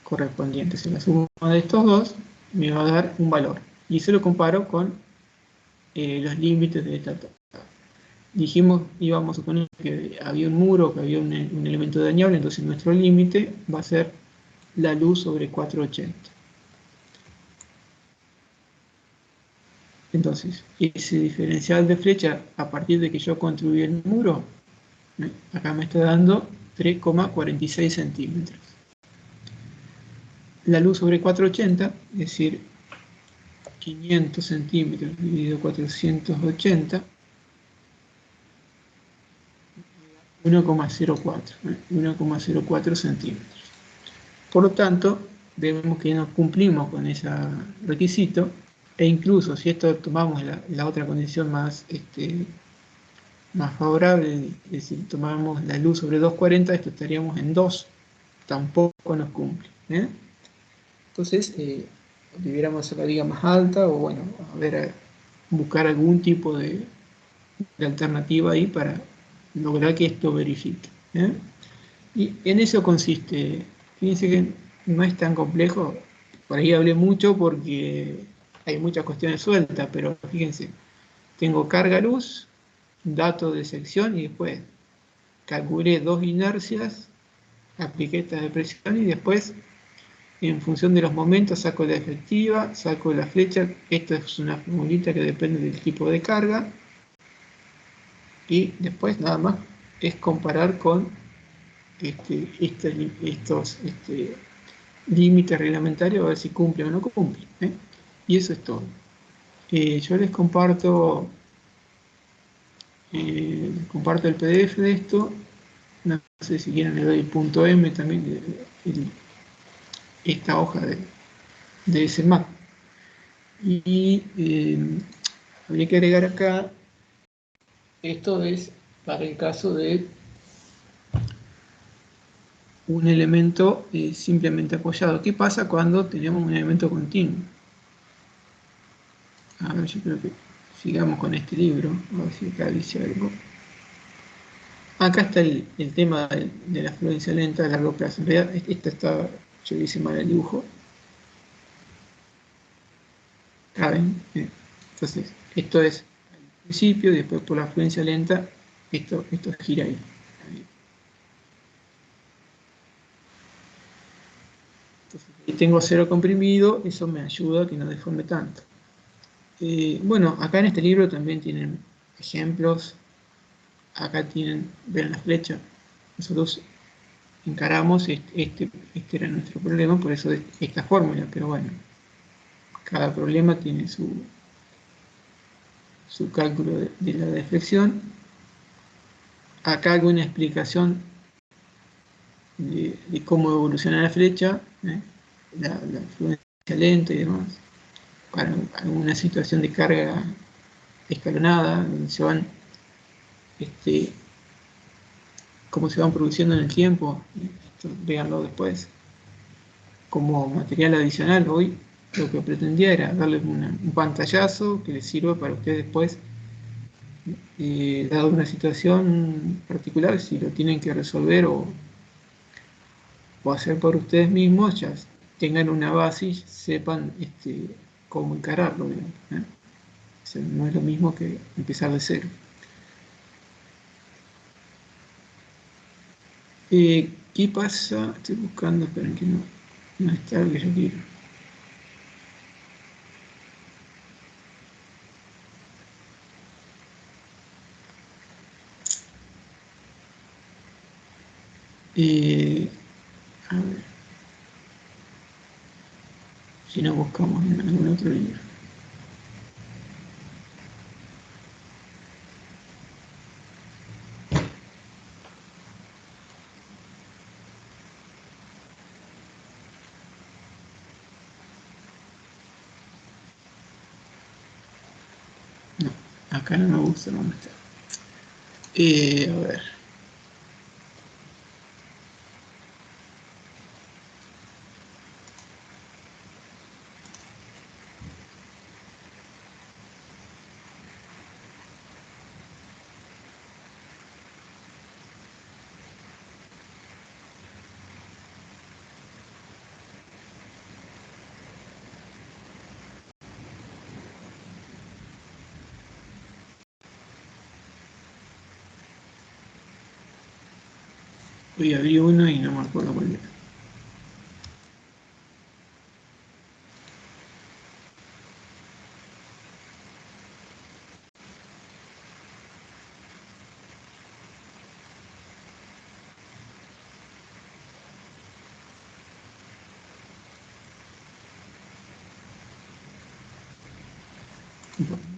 S1: correspondiente. Si la suma de estos dos me va a dar un valor. Y eso lo comparo con los límites de esta tabla. Dijimos, íbamos a suponer que había un muro, que había un elemento dañable, entonces nuestro límite va a ser la luz sobre 480. Entonces, ese diferencial de flecha a partir de que yo construí el muro, acá me está dando 3,46 centímetros. La luz sobre 480, es decir, 500 centímetros dividido 480, 1,04 centímetros. Por lo tanto, vemos que no cumplimos con ese requisito, e incluso si esto tomamos la otra condición más favorable, es decir, tomamos la luz sobre 240, esto estaríamos en 2, tampoco nos cumple. Entonces, debiéramos hacer la viga más alta o bueno, buscar algún tipo de alternativa ahí para lograr que esto verifique. Y en eso consiste. Fíjense que no es tan complejo. Por ahí hablé mucho porque hay muchas cuestiones sueltas, pero fíjense, tengo carga luz, dato de sección y después calculé dos inercias, apliqué esta depresión y después en función de los momentos saco la efectiva, saco la flecha. Esto es una formulita que depende del tipo de carga y después nada más es comparar con estos límites reglamentarios a ver si cumple o no cumple. Y eso es todo. Yo les comparto el PDF de esto. No sé si quieren le doy el punto M también, esta hoja de ese map. Y habría que agregar acá, esto es para el caso de un elemento simplemente apoyado. ¿Qué pasa cuando tenemos un elemento continuo? A ver, yo creo que sigamos con este libro, a ver si acá dice algo. Acá está el tema de la fluencia lenta a largo plazo. En realidad, yo hice mal el dibujo. ¿Saben? Entonces, esto es al principio, y después por la fluencia lenta, esto gira ahí. Entonces, si tengo cero comprimido, eso me ayuda a que no deforme tanto. Bueno, acá en este libro también tienen ejemplos. Acá ven la flecha. Nosotros encaramos, este era nuestro problema, por eso esta fórmula, pero bueno, cada problema tiene su cálculo de la deflexión. Acá hago una explicación de cómo evoluciona la flecha, la fluencia lenta y demás, para alguna situación de carga escalonada, donde se van, cómo se van produciendo en el tiempo. Esto, véanlo después. Como material adicional, hoy lo que pretendía era darles un pantallazo que les sirva para ustedes después, dado una situación particular, si lo tienen que resolver o hacer por ustedes mismos, ya tengan una base y sepan cómo encararlo. O sea, no es lo mismo que empezar de cero. ¿Qué pasa? Estoy buscando, esperen que no está lo que yo quiero. A ver, si no buscamos en algún otro libro. No, acá no me gusta dónde está. A ver. Hoy abrí uno y no me acuerdo cuál era.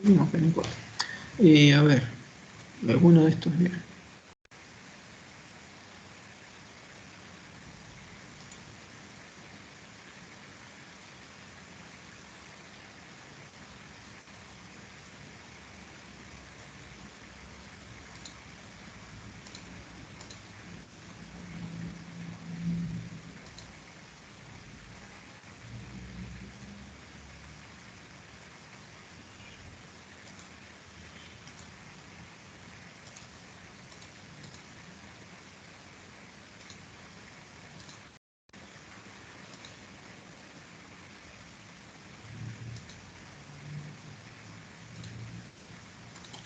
S1: No, pero no importa. A ver, alguno de estos, mira.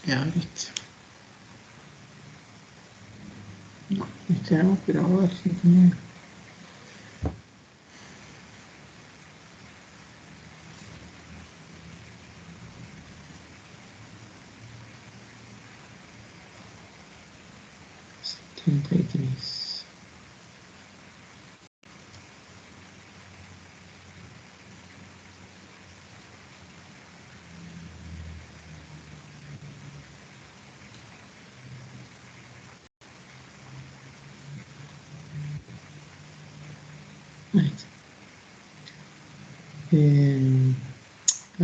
S1: Este. No, este no, pero a ver si tenía. Treinta y tres. Ahí está.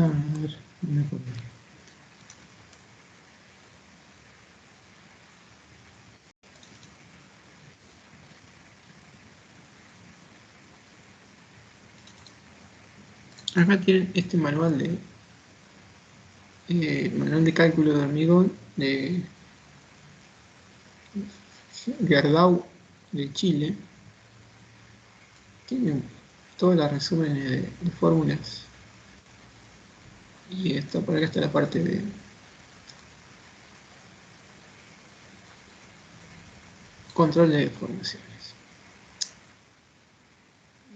S1: A ver, no me acuerdo. Acá tienen este manual de cálculo de hormigón de Gerdau de Chile. Tiene todos los resúmenes de fórmulas. Y esto, por acá está la parte de control de deformaciones.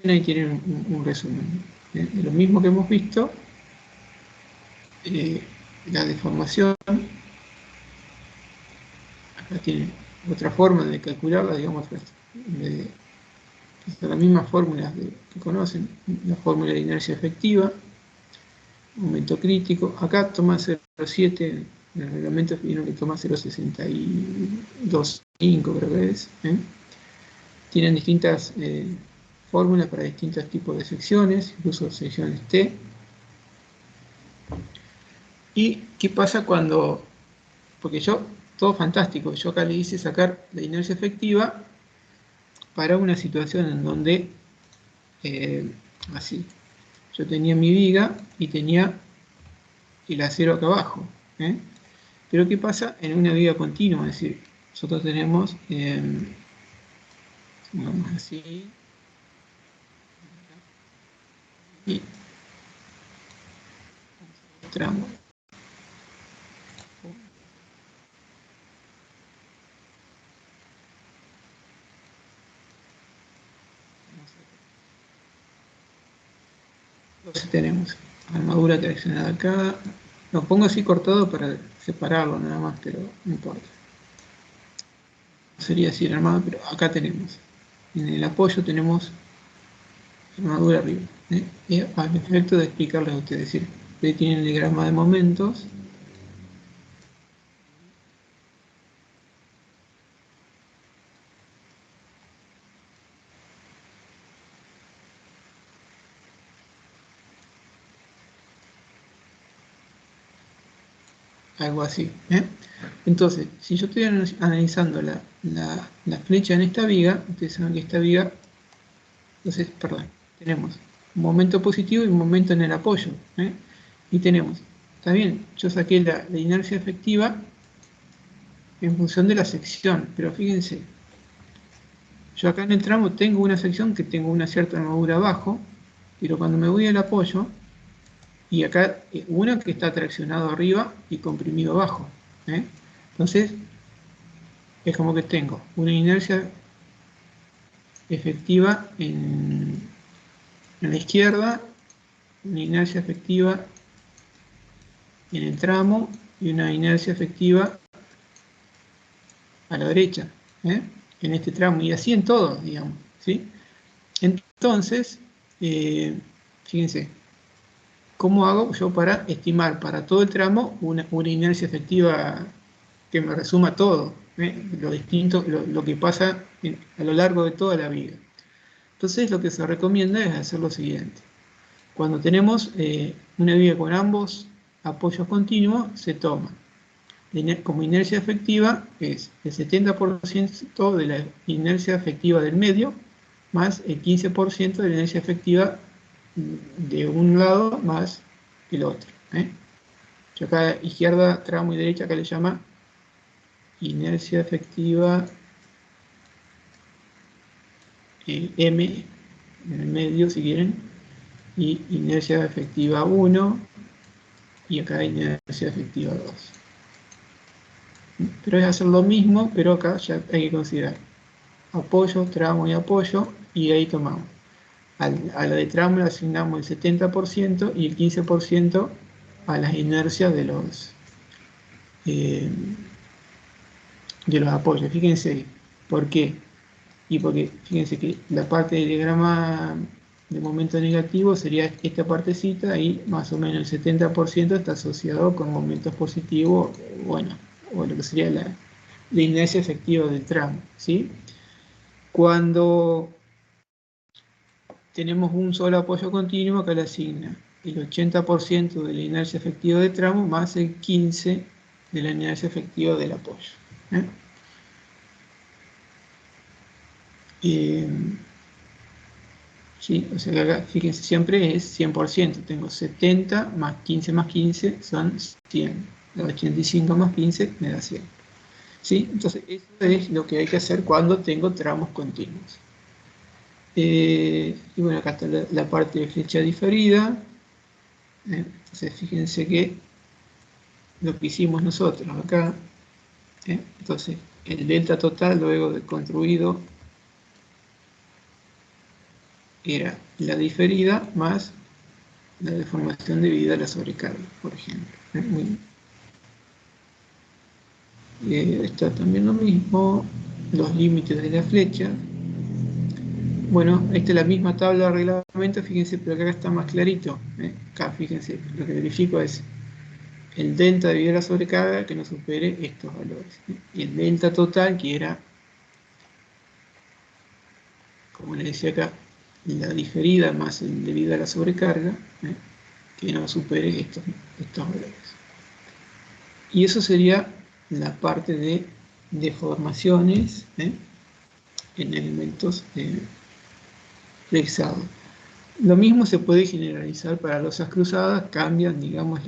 S1: Ahí tienen un resumen de lo mismo que hemos visto. La deformación, acá tiene otra forma de calcularla, digamos, la misma fórmula que conocen, la fórmula de inercia efectiva, momento crítico. Acá toma 0,7, en el reglamento vino que toma 0,625, creo que es. Tienen distintas fórmulas para distintos tipos de secciones, incluso secciones T. ¿Y qué pasa cuando? Porque todo fantástico, yo acá le hice sacar la inercia efectiva para una situación en donde, así, yo tenía mi viga y tenía el acero acá abajo. Pero ¿qué pasa en una viga continua? Es decir, nosotros tenemos, vamos así, y mostramos. Entonces tenemos armadura traccionada acá. Lo pongo así cortado para separarlo nada más, pero no importa. Sería así el armado, pero acá tenemos en el apoyo tenemos armadura arriba. Y al efecto de explicarles a ustedes, es decir, ahí tienen el diagrama de momentos. Algo así. Entonces, si yo estoy analizando la flecha en esta viga, ustedes saben que esta viga, entonces, perdón, tenemos un momento positivo y un momento en el apoyo. Y tenemos, está bien, yo saqué la inercia efectiva en función de la sección, pero fíjense, yo acá en el tramo tengo una sección que tengo una cierta armadura abajo, pero cuando me voy al apoyo, y acá una que está traccionado arriba y comprimido abajo. Entonces, es como que tengo una inercia efectiva en la izquierda, una inercia efectiva en el tramo y una inercia efectiva a la derecha, en este tramo, y así en todo, digamos, ¿sí? Entonces, fíjense, ¿cómo hago yo para estimar para todo el tramo una inercia efectiva que me resuma todo, lo distinto, lo que pasa a lo largo de toda la viga? Entonces, lo que se recomienda es hacer lo siguiente. Cuando tenemos una viga con ambos apoyos continuos, se toma como inercia efectiva es el 70% de la inercia efectiva del medio más el 15% de la inercia efectiva de un lado más el otro. Yo acá izquierda, tramo y derecha, acá le llama inercia efectiva M en el medio, si quieren, y inercia efectiva 1, y acá inercia efectiva 2. Pero es hacer lo mismo, pero acá ya hay que considerar apoyo, tramo y apoyo, y ahí tomamos. A la de tramo le asignamos el 70% y el 15% a las inercias de los apoyos. Fíjense, ¿por qué? Y porque, fíjense que la parte del diagrama de momento negativo sería esta partecita, y más o menos el 70% está asociado con momentos positivos, bueno, o lo que sería la inercia efectiva del tramo, ¿sí? Cuando tenemos un solo apoyo continuo, que le asigna el 80% de la inercia efectiva de tramo más el 15% de la inercia efectiva del apoyo. Sí, o sea que acá, fíjense, siempre es 100%. Tengo 70 más 15 son 100. 85 más 15 me da 100. ¿Sí? Entonces, eso es lo que hay que hacer cuando tengo tramos continuos. Y bueno, acá está la parte de flecha diferida. Entonces, fíjense que lo que hicimos nosotros acá, entonces, el delta total luego de construido era la diferida más la deformación debida a la sobrecarga, por ejemplo. Está también lo mismo, los límites de la flecha. Bueno, esta es la misma tabla de reglamento, fíjense, pero acá está más clarito. Acá, fíjense, lo que verifico es el delta debido a la sobrecarga que no supere estos valores. Y el delta total, que era, como les decía acá, la diferida más el debido a la sobrecarga, que no supere estos valores. Y eso sería la parte de deformaciones en elementos flexados. Lo mismo se puede generalizar para losas cruzadas, cambian, digamos,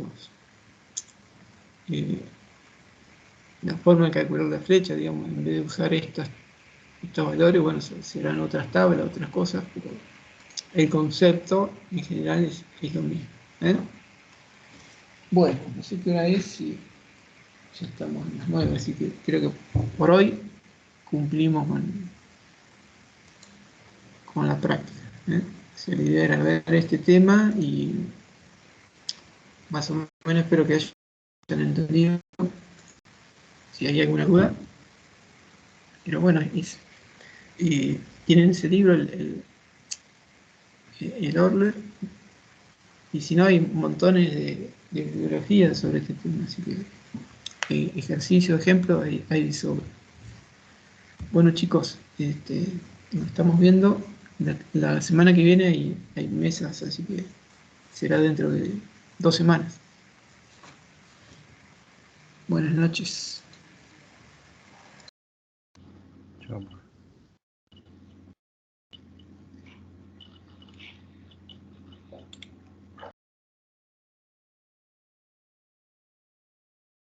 S1: la forma de calcular la flecha, digamos, en vez de usar estos valores, bueno, serán otras tablas, otras cosas, pero el concepto en general es lo mismo. Bueno, no sé qué hora es, si ya estamos en las 9, así que creo que por hoy cumplimos con la práctica. Si la idea era ver este tema y más o menos espero que hayan entendido. Si hay alguna duda, pero bueno, tienen ese libro, el Orler, y si no hay montones de bibliografías sobre este tema, así que ejercicio, ejemplo, hay de sobra. Bueno chicos, nos estamos viendo. La semana que viene hay mesas, así que será dentro de 2 semanas. Buenas noches.
S2: Chao.